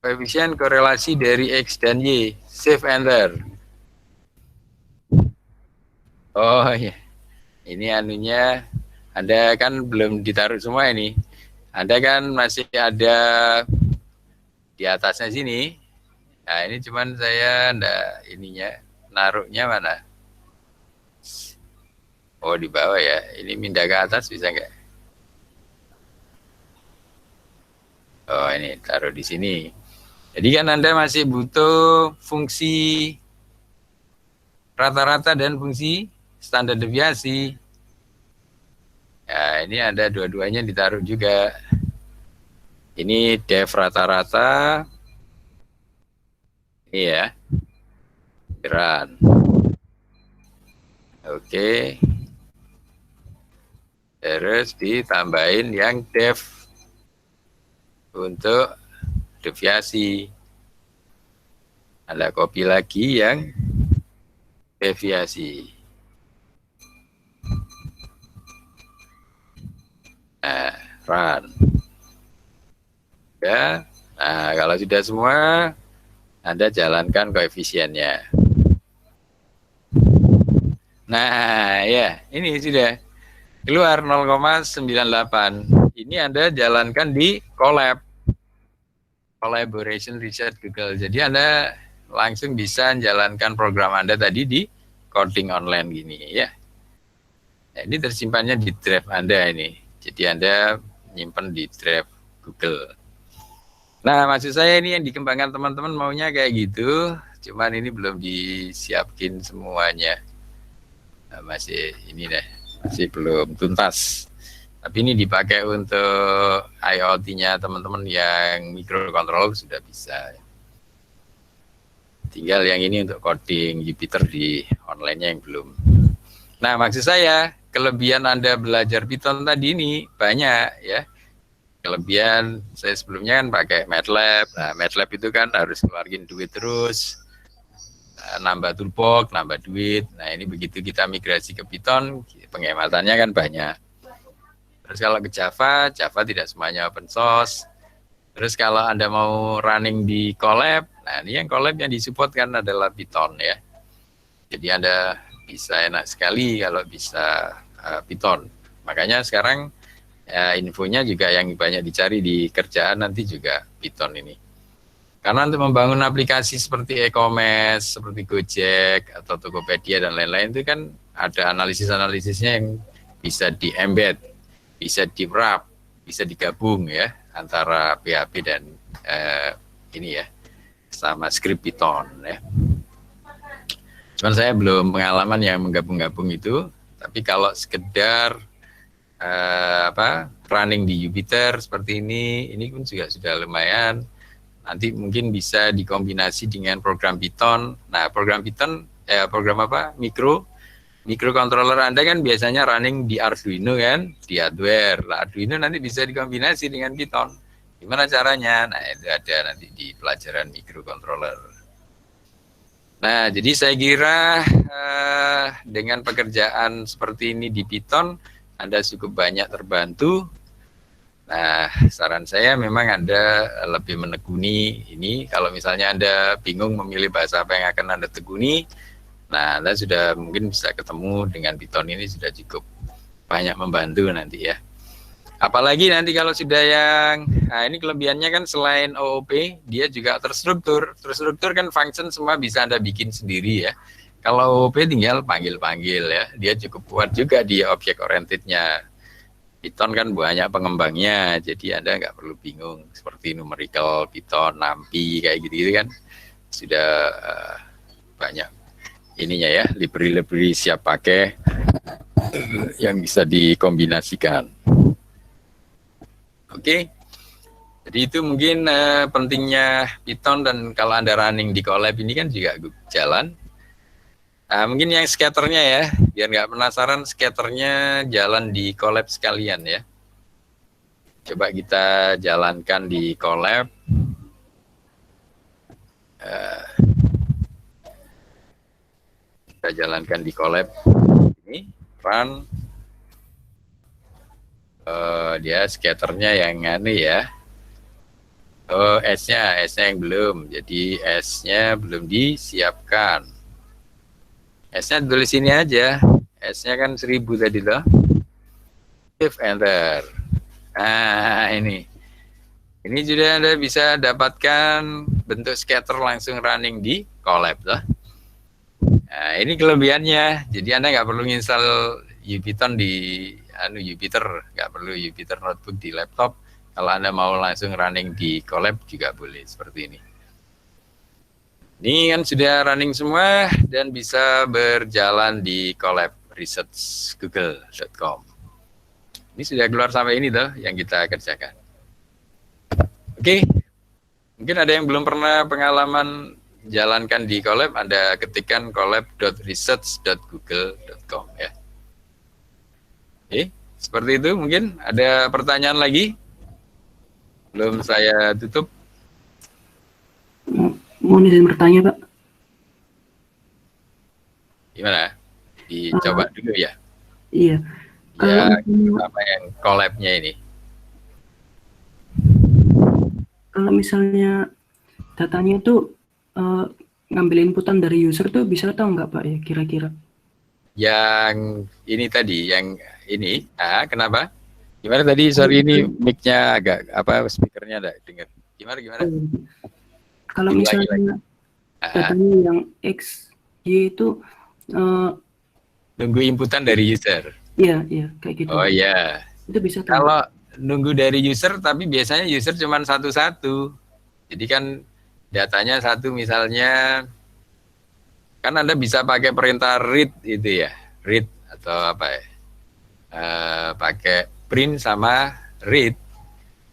Koefisien korelasi dari X dan Y. Save enter. Oh ya. Ini anunya, Anda kan belum ditaruh semua ini. Anda kan masih ada di atasnya sini. Nah, ini cuman saya enggak ininya, naruhnya mana? Oh, di bawah ya. Ini pindah ke atas bisa enggak? Oh, ini taruh di sini. Jadi kan Anda masih butuh fungsi rata-rata dan fungsi standar deviasi. Ya, ini ada dua-duanya ditaruh juga. Ini def rata-rata. Ini ya. Run. Oke. Terus ditambahin yang def untuk deviasi. Ada copy lagi yang deviasi. Nah, run. Ya. Nah, kalau sudah semua, Anda jalankan koefisiennya. Nah, ya, ini sudah keluar 0,98. Ini Anda jalankan di Collaboration Research Google. Jadi Anda langsung bisa menjalankan program Anda tadi di coding online gini ya. Nah, ini tersimpannya di drive Anda ini. Jadi Anda nyimpan di drive Google. Nah, maksud saya ini yang dikembangkan teman-teman maunya kayak gitu. Cuman ini belum disiapin semuanya. Nah, masih ini deh, masih belum tuntas. Tapi ini dipakai untuk IoT-nya teman-teman yang microcontroller sudah bisa. Tinggal yang ini untuk coding Jupyter di online-nya yang belum. Nah, maksud saya kelebihan Anda belajar Python tadi ini banyak ya. Kelebihan saya sebelumnya kan pakai MATLAB. Nah, MATLAB itu kan harus keluarin duit terus. Nambah toolbox, nambah duit. Nah, ini begitu kita migrasi ke Python, penghematannya kan banyak. Terus kalau ke Java tidak semuanya open source. Terus kalau Anda mau running di Colab, Nah, ini yang collab yang disupport kan adalah Python ya. Jadi Anda bisa enak sekali kalau bisa Python. Makanya sekarang infonya juga yang banyak dicari di kerjaan nanti juga Python ini. Karena untuk membangun aplikasi seperti e-commerce, seperti Gojek atau Tokopedia dan lain-lain itu kan ada analisis-analisisnya yang bisa di-embed, bisa di-wrap, bisa digabung ya antara PHP dan ini ya sama script Python ya. Cuman saya belum pengalaman yang menggabung-gabung itu, tapi kalau sekedar running di Jupyter seperti ini pun juga sudah lumayan. Nanti mungkin bisa dikombinasi dengan program Python. Nah, program Python, microcontroller Anda kan biasanya running di Arduino kan, di hardware. Nah, Arduino nanti bisa dikombinasi dengan Python. Gimana caranya? Nah, itu ada nanti di pelajaran microcontroller. Nah, jadi saya kira dengan pekerjaan seperti ini di Python, Anda cukup banyak terbantu. Nah, saran saya memang Anda lebih menekuni ini. Kalau misalnya Anda bingung memilih bahasa apa yang akan Anda tekuni, nah Anda sudah mungkin bisa ketemu dengan Python ini sudah cukup banyak membantu nanti ya. Apalagi nanti kalau sudah yang, nah ini kelebihannya kan selain OOP, dia juga terstruktur. Terstruktur kan function semua bisa Anda bikin sendiri ya. Kalau OOP tinggal panggil-panggil ya, dia cukup kuat juga di object oriented-nya. Python kan banyak pengembangnya, jadi Anda nggak perlu bingung seperti numerical, Python, NumPy kayak gitu kan sudah banyak ininya ya, library siap pakai yang bisa dikombinasikan. Oke, jadi itu mungkin pentingnya Python, dan kalau Anda running di Colab ini kan juga jalan. Nah, mungkin yang scatternya ya, biar nggak penasaran, scatternya jalan di Colab sekalian ya. Coba kita jalankan di Colab. Kita jalankan di Colab ini, run. Dia scatternya yang aneh ya. Oh, S-nya yang belum, jadi S-nya belum disiapkan. S-nya tulis sini aja. S-nya kan 1000 tadi loh. Shift Enter. Nah, ini. Ini sudah Anda bisa dapatkan bentuk scatter langsung running di Colab loh. Nah, ini kelebihannya. Jadi Anda nggak perlu install Jupyter di Jupyter, nggak perlu Jupyter Notebook di laptop. Kalau Anda mau langsung running di Colab juga boleh seperti ini. Ini kan sudah running semua dan bisa berjalan di Colab researchgoogle.com. Ini sudah keluar sampai ini tuh yang kita kerjakan. Oke, mungkin ada yang belum pernah pengalaman jalankan di Colab, Anda ketikkan colab.research.google.com ya. Oke, seperti itu. Mungkin ada pertanyaan lagi? Belum saya tutup. Mau izin bertanya, Pak? Gimana? Dicoba dulu ya. Iya. Ya, apa yang collab-nya ini? Kalau misalnya datanya itu ngambil inputan dari user tuh bisa atau enggak, Pak, ya kira-kira? Yang ini tadi, yang ini, kenapa? Gimana tadi? Sorry, ini mic-nya agak speakernya enggak dengar. Gimana? Kalau misalnya datanya yang X, Y itu nunggu inputan dari user. Iya, kayak gitu. Oh iya. Itu bisa. Kalau nunggu dari user, tapi biasanya user cuma satu-satu. Jadi kan datanya satu, misalnya kan Anda bisa pakai perintah read itu ya, read atau apa ya, pakai print sama read.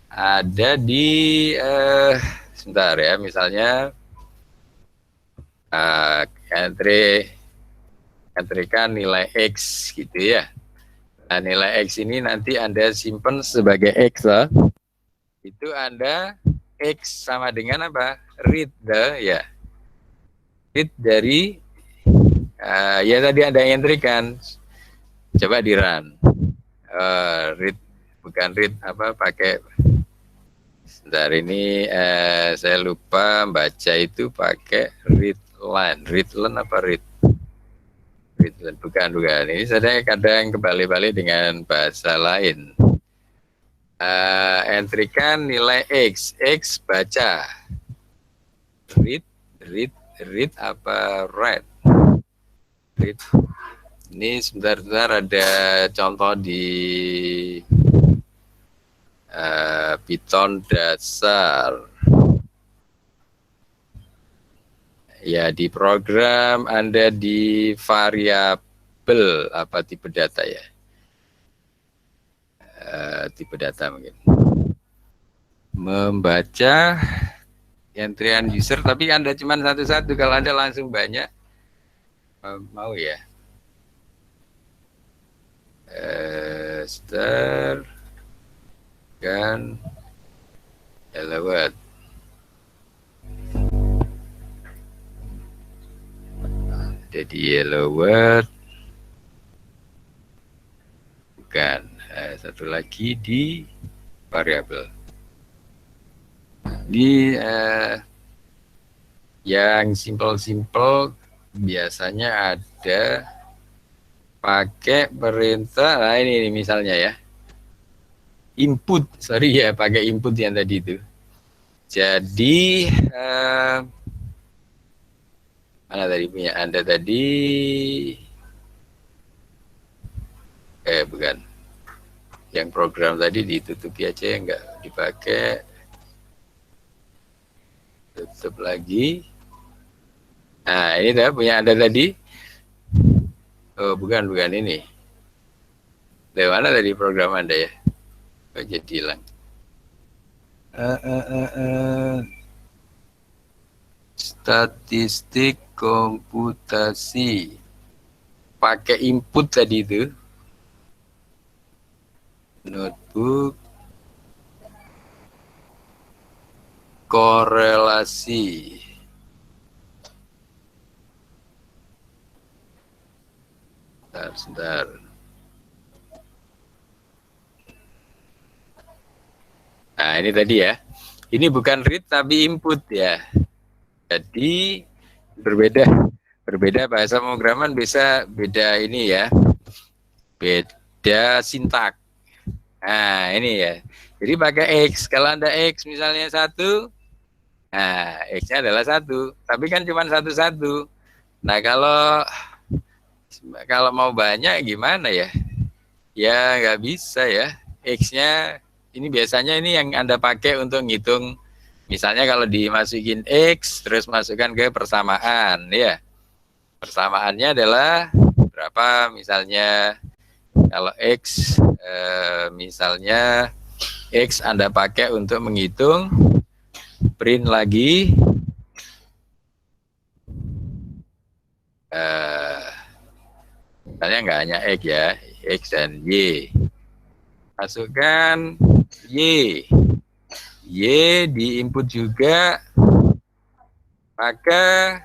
Ada di sebentar ya, misalnya entrykan nilai X gitu ya. Nah, nilai X ini nanti Anda simpan sebagai X lah. Itu Anda X sama dengan apa? Read ya. Read dari ya tadi Anda entrykan. Coba di run. Read, bukan read pakai Sebentar ini saya lupa baca itu pakai read line apa read bukan. Ini saya kadang kebalik-balik dengan bahasa lain. Entrykan nilai x baca, read apa write. Read. Ini sebentar ada contoh di Python dasar. Ya, di program Anda di variabel apa tipe data ya? Tipe data mungkin. Membaca entryan user, tapi Anda cuma satu-satu. Kalau Anda langsung banyak, mau ya? Start kan hello world. Jadi hello world bukan, satu lagi di variabel. Ini yang simple biasanya ada pakai perintah. Nah ini misalnya ya, input, pakai input yang tadi itu. Jadi mana tadi punya Anda tadi? Bukan. Yang program tadi ditutupi aja, enggak dipakai. Tutup lagi. Nah, ini dah punya Anda tadi. Oh, bukan ini. Dari mana tadi program Anda ya? Oh, jadi hilang. Statistik komputasi. Pakai input tadi itu. Notebook. Korelasi. Sebentar. Nah, ini tadi ya. Ini bukan read tapi input ya. Jadi berbeda bahasa pemrograman, bisa beda ini ya. Beda sintak. Nah, ini ya. Jadi pakai X. Kalau Anda X misalnya 1, nah X-nya adalah 1. Tapi kan cuma satu-satu. Nah, kalau mau banyak gimana ya? Ya nggak bisa ya. X-nya ini biasanya ini yang Anda pakai untuk ngitung. Misalnya kalau dimasukin X, terus masukkan ke persamaan, ya. Persamaannya adalah berapa misalnya, kalau X, misalnya X Anda pakai untuk menghitung, print lagi, misalnya nggak hanya X ya, X dan Y. Masukkan Y. Y di input juga, maka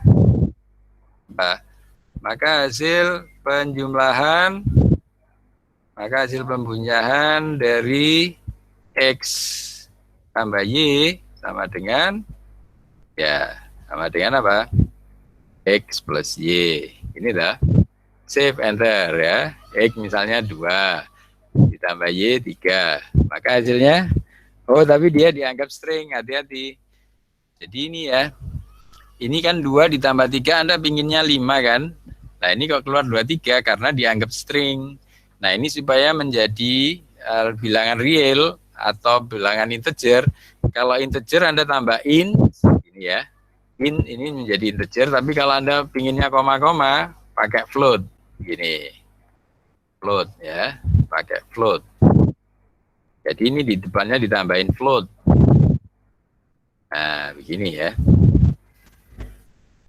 hasil penjumlahan dari X tambah Y sama dengan apa? X plus Y. Ini dah. Save, enter ya. X misalnya 2 ditambah Y 3. Maka hasilnya, tapi dia dianggap string, hati-hati. Jadi ini ya, ini kan 2 ditambah 3, Anda pinginnya 5 kan? Nah ini kok keluar 23 karena dianggap string. Nah ini supaya menjadi bilangan real atau bilangan integer. Kalau integer Anda tambah in, ini ya, ini menjadi integer. Tapi kalau Anda pinginnya koma-koma, pakai float, gini, float ya, pakai float. Jadi ini di depannya ditambahin float. Nah, begini ya.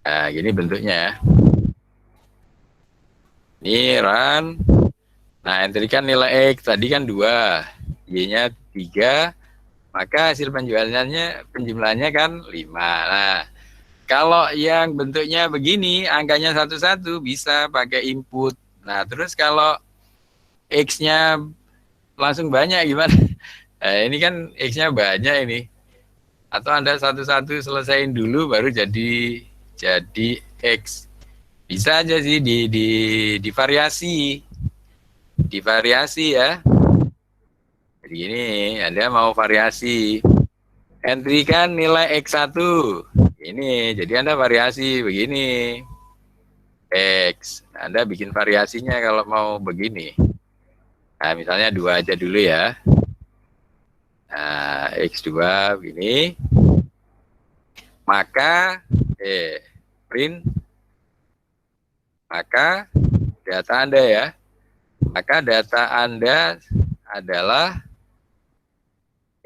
Nah, gini bentuknya. Ini run. Nah, entrykan nilai X. Tadi kan 2. Y-nya 3. Maka hasil penjumlahannya kan 5. Nah, kalau yang bentuknya begini, angkanya satu-satu, bisa pakai input. Nah, terus kalau X-nya langsung banyak gimana? Nah, ini kan X-nya banyak ini. Atau Anda satu-satu selesaiin dulu baru jadi X. Bisa aja sih divariasi. Divariasi ya. Jadi ini Anda mau variasi. Entry kan nilai X1. Ini, jadi Anda variasi begini. X. Anda bikin variasinya kalau mau begini. Nah, misalnya 2 aja dulu ya. Nah, X2 begini. Maka print. Maka data Anda ya. Maka data Anda adalah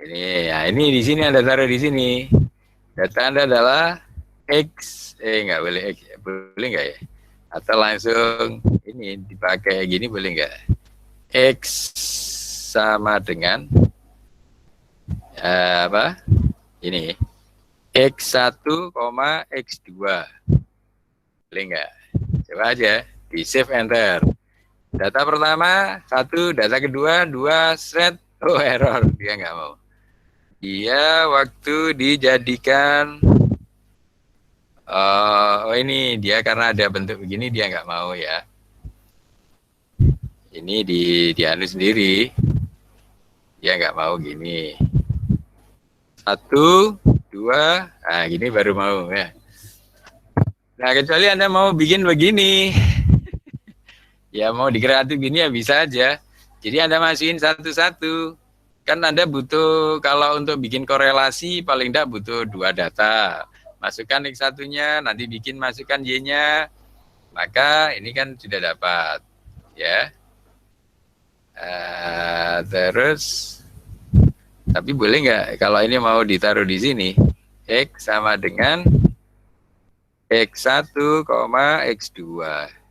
ini. Ya, ini di sini Anda taruh di sini. Data Anda adalah X. Nggak boleh X. Boleh nggak ya? Atau langsung ini dipakai gini boleh nggak? X sama dengan apa? Ini X1, X2. Boleh nggak? Coba aja di save enter. Data pertama 1, data kedua 2, set. Oh, error, dia nggak mau. Dia waktu dijadikan ini dia karena ada bentuk begini dia nggak mau ya. Ini dianu sendiri. Dia nggak mau gini. 1, 2, nah gini baru mau ya. Nah, kecuali Anda mau bikin begini. Ya mau dikreatif gini ya bisa aja. Jadi Anda masukin satu-satu. Kan Anda butuh, kalau untuk bikin korelasi paling tidak butuh 2 data. Masukkan X1-nya, nanti masukkan Y-nya. Maka ini kan sudah dapat. Ya. Terus, tapi boleh nggak kalau ini mau ditaruh di sini? X sama dengan X1, X2.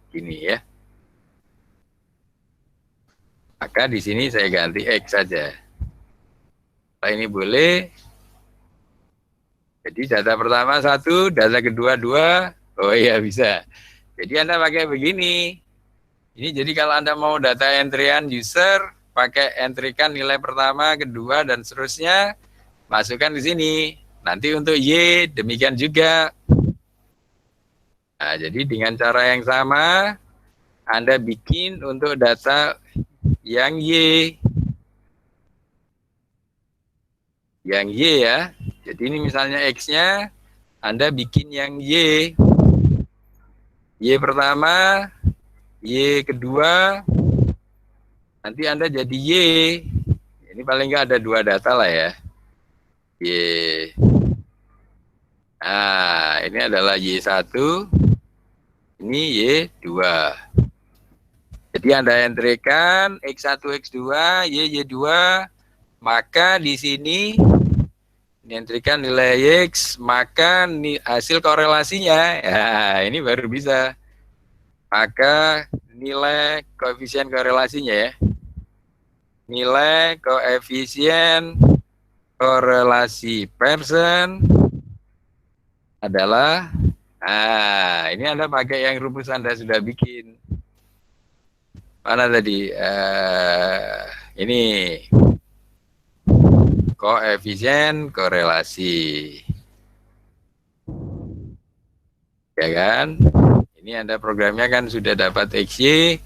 Gini ya. Maka di sini saya ganti X saja. Kalau ini boleh. Jadi data pertama 1, data kedua 2. Oh iya bisa. Jadi Anda pakai begini. Ini jadi kalau Anda mau data entryan user, pakai entrykan nilai pertama, kedua, dan seterusnya. Masukkan di sini. Nanti untuk Y, demikian juga. Nah, jadi dengan cara yang sama, Anda bikin untuk data yang Y. Yang Y ya. Jadi ini misalnya X-nya, Anda bikin yang Y. Y pertama, Y kedua, nanti Anda jadi Y. Ini paling nggak ada 2 data lah ya. Y. Nah, ini adalah Y1, ini Y2. Jadi Anda entrykan X1, X2, Y2, maka di sini entrykan nilai X, maka hasil korelasinya, ya ini baru bisa. Maka nilai koefisien korelasinya ya. Nilai koefisien korelasi Pearson adalah, ini Anda pakai yang rumus Anda sudah bikin. Mana tadi? Ini koefisien korelasi. Ya kan? Ini Anda programnya kan sudah dapat XY.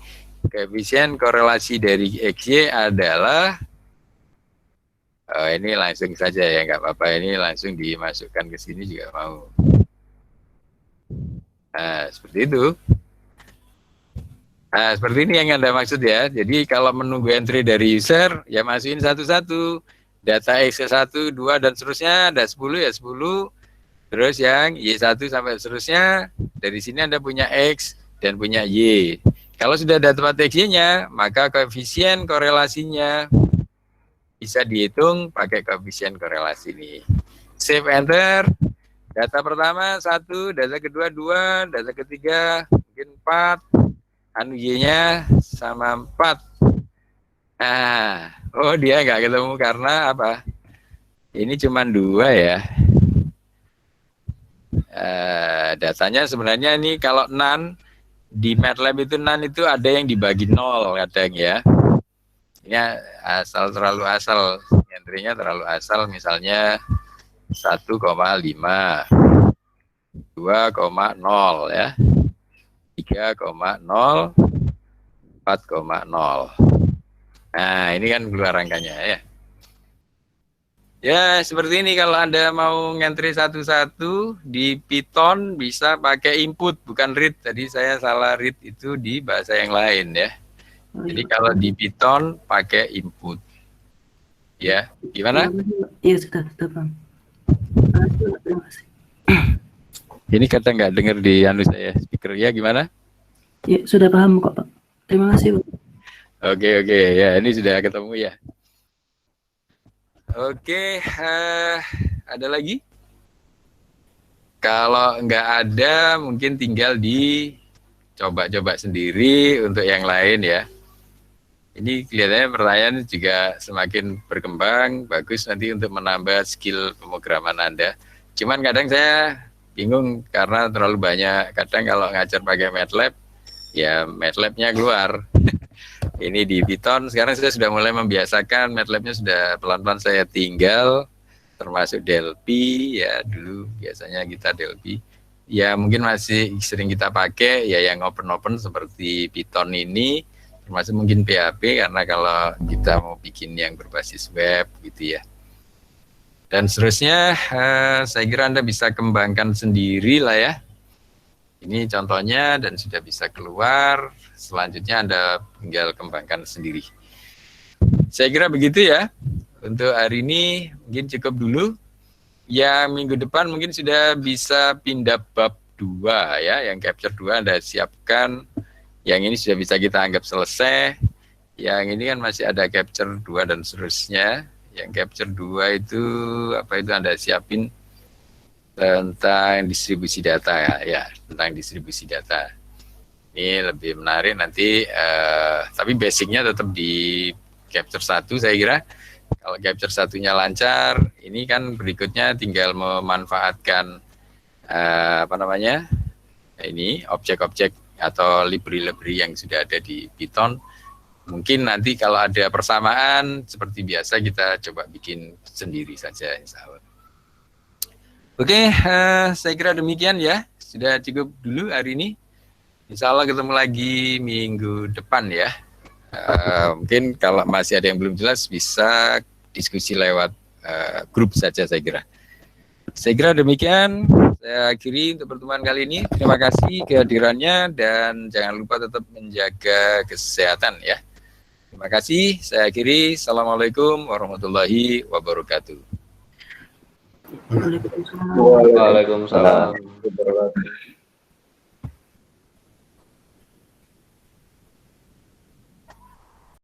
Koefisien korelasi dari XY adalah, ini langsung saja ya, nggak apa-apa, ini langsung dimasukkan ke sini juga mau. Nah, seperti itu. Nah, seperti ini yang Anda maksud ya. Jadi kalau menunggu entry dari user, ya masukin satu-satu. Data X1, 2, dan seterusnya, ada 10 ya 10. Terus yang Y1 sampai seterusnya, dari sini Anda punya X dan punya Y. Kalau sudah dapat XY-nya, maka koefisien korelasinya bisa dihitung pakai koefisien korelasi ini. Save enter. Data pertama 1, data kedua 2, data ketiga mungkin 4. Anu Y-nya sama 4. Nah, oh dia nggak ketemu karena apa? Ini cuma 2 ya. Datanya sebenarnya ini kalau none di MATLAB itu none itu ada yang dibagi 0 kadang ya. Ini asal terlalu asal, entry-nya terlalu asal, misalnya 1,5, 2,0 ya, 3,0, 4,0. Nah, ini kan keluar angkanya ya. Ya, seperti ini kalau Anda mau ngentri satu-satu di Python bisa pakai input, bukan read. Tadi saya salah, read itu di bahasa yang lain ya. Jadi kalau di Python pakai input. Ya, gimana? Iya, sudah paham. Terima kasih. Ini kata nggak dengar di anu saya speaker ya, gimana? Ya, sudah paham kok, Pak. Terima kasih, Pak. Oke, ya ini sudah ketemu ya. Oke, ada lagi? Kalau nggak ada, mungkin tinggal dicoba-coba sendiri untuk yang lain ya. Ini kelihatannya pertanyaan juga semakin berkembang, bagus nanti untuk menambah skill pemrograman Anda. Cuman kadang saya bingung karena terlalu banyak. Kadang kalau ngajar pakai MATLAB, ya MATLAB-nya keluar. Ini di Python, sekarang saya sudah mulai membiasakan, MATLAB-nya sudah pelan-pelan saya tinggal, termasuk Delphi, ya dulu biasanya kita Delphi. Ya mungkin masih sering kita pakai, ya yang open-open seperti Python ini, termasuk mungkin PHP, karena kalau kita mau bikin yang berbasis web gitu ya. Dan seterusnya, saya kira Anda bisa kembangkan sendiri lah ya. Ini contohnya dan sudah bisa keluar. Selanjutnya Anda tinggal kembangkan sendiri. Saya kira begitu ya. Untuk hari ini mungkin cukup dulu. Yang minggu depan mungkin sudah bisa pindah bab 2 ya. Yang capture 2 Anda siapkan. Yang ini sudah bisa kita anggap selesai. Yang ini kan masih ada capture 2 dan seterusnya. Yang capture 2 itu apa itu Anda siapin tentang distribusi data ya, tentang distribusi data. Ini lebih menarik nanti, tapi basicnya tetap di capture 1 saya kira. Kalau capture 1-nya lancar, ini kan berikutnya tinggal memanfaatkan apa namanya? Ini objek-objek atau library-library yang sudah ada di Python. Mungkin nanti kalau ada persamaan seperti biasa kita coba bikin sendiri saja insya Allah. Oke, saya kira demikian ya. Sudah cukup dulu hari ini. Insya Allah ketemu lagi minggu depan ya. Mungkin kalau masih ada yang belum jelas bisa diskusi lewat grup saja saya kira. Saya kira demikian. Saya akhiri untuk pertemuan kali ini. Terima kasih kehadirannya dan jangan lupa tetap menjaga kesehatan ya. Terima kasih. Saya akhiri. Assalamualaikum warahmatullahi wabarakatuh. Waalaikumsalam. Waalaikumsalam.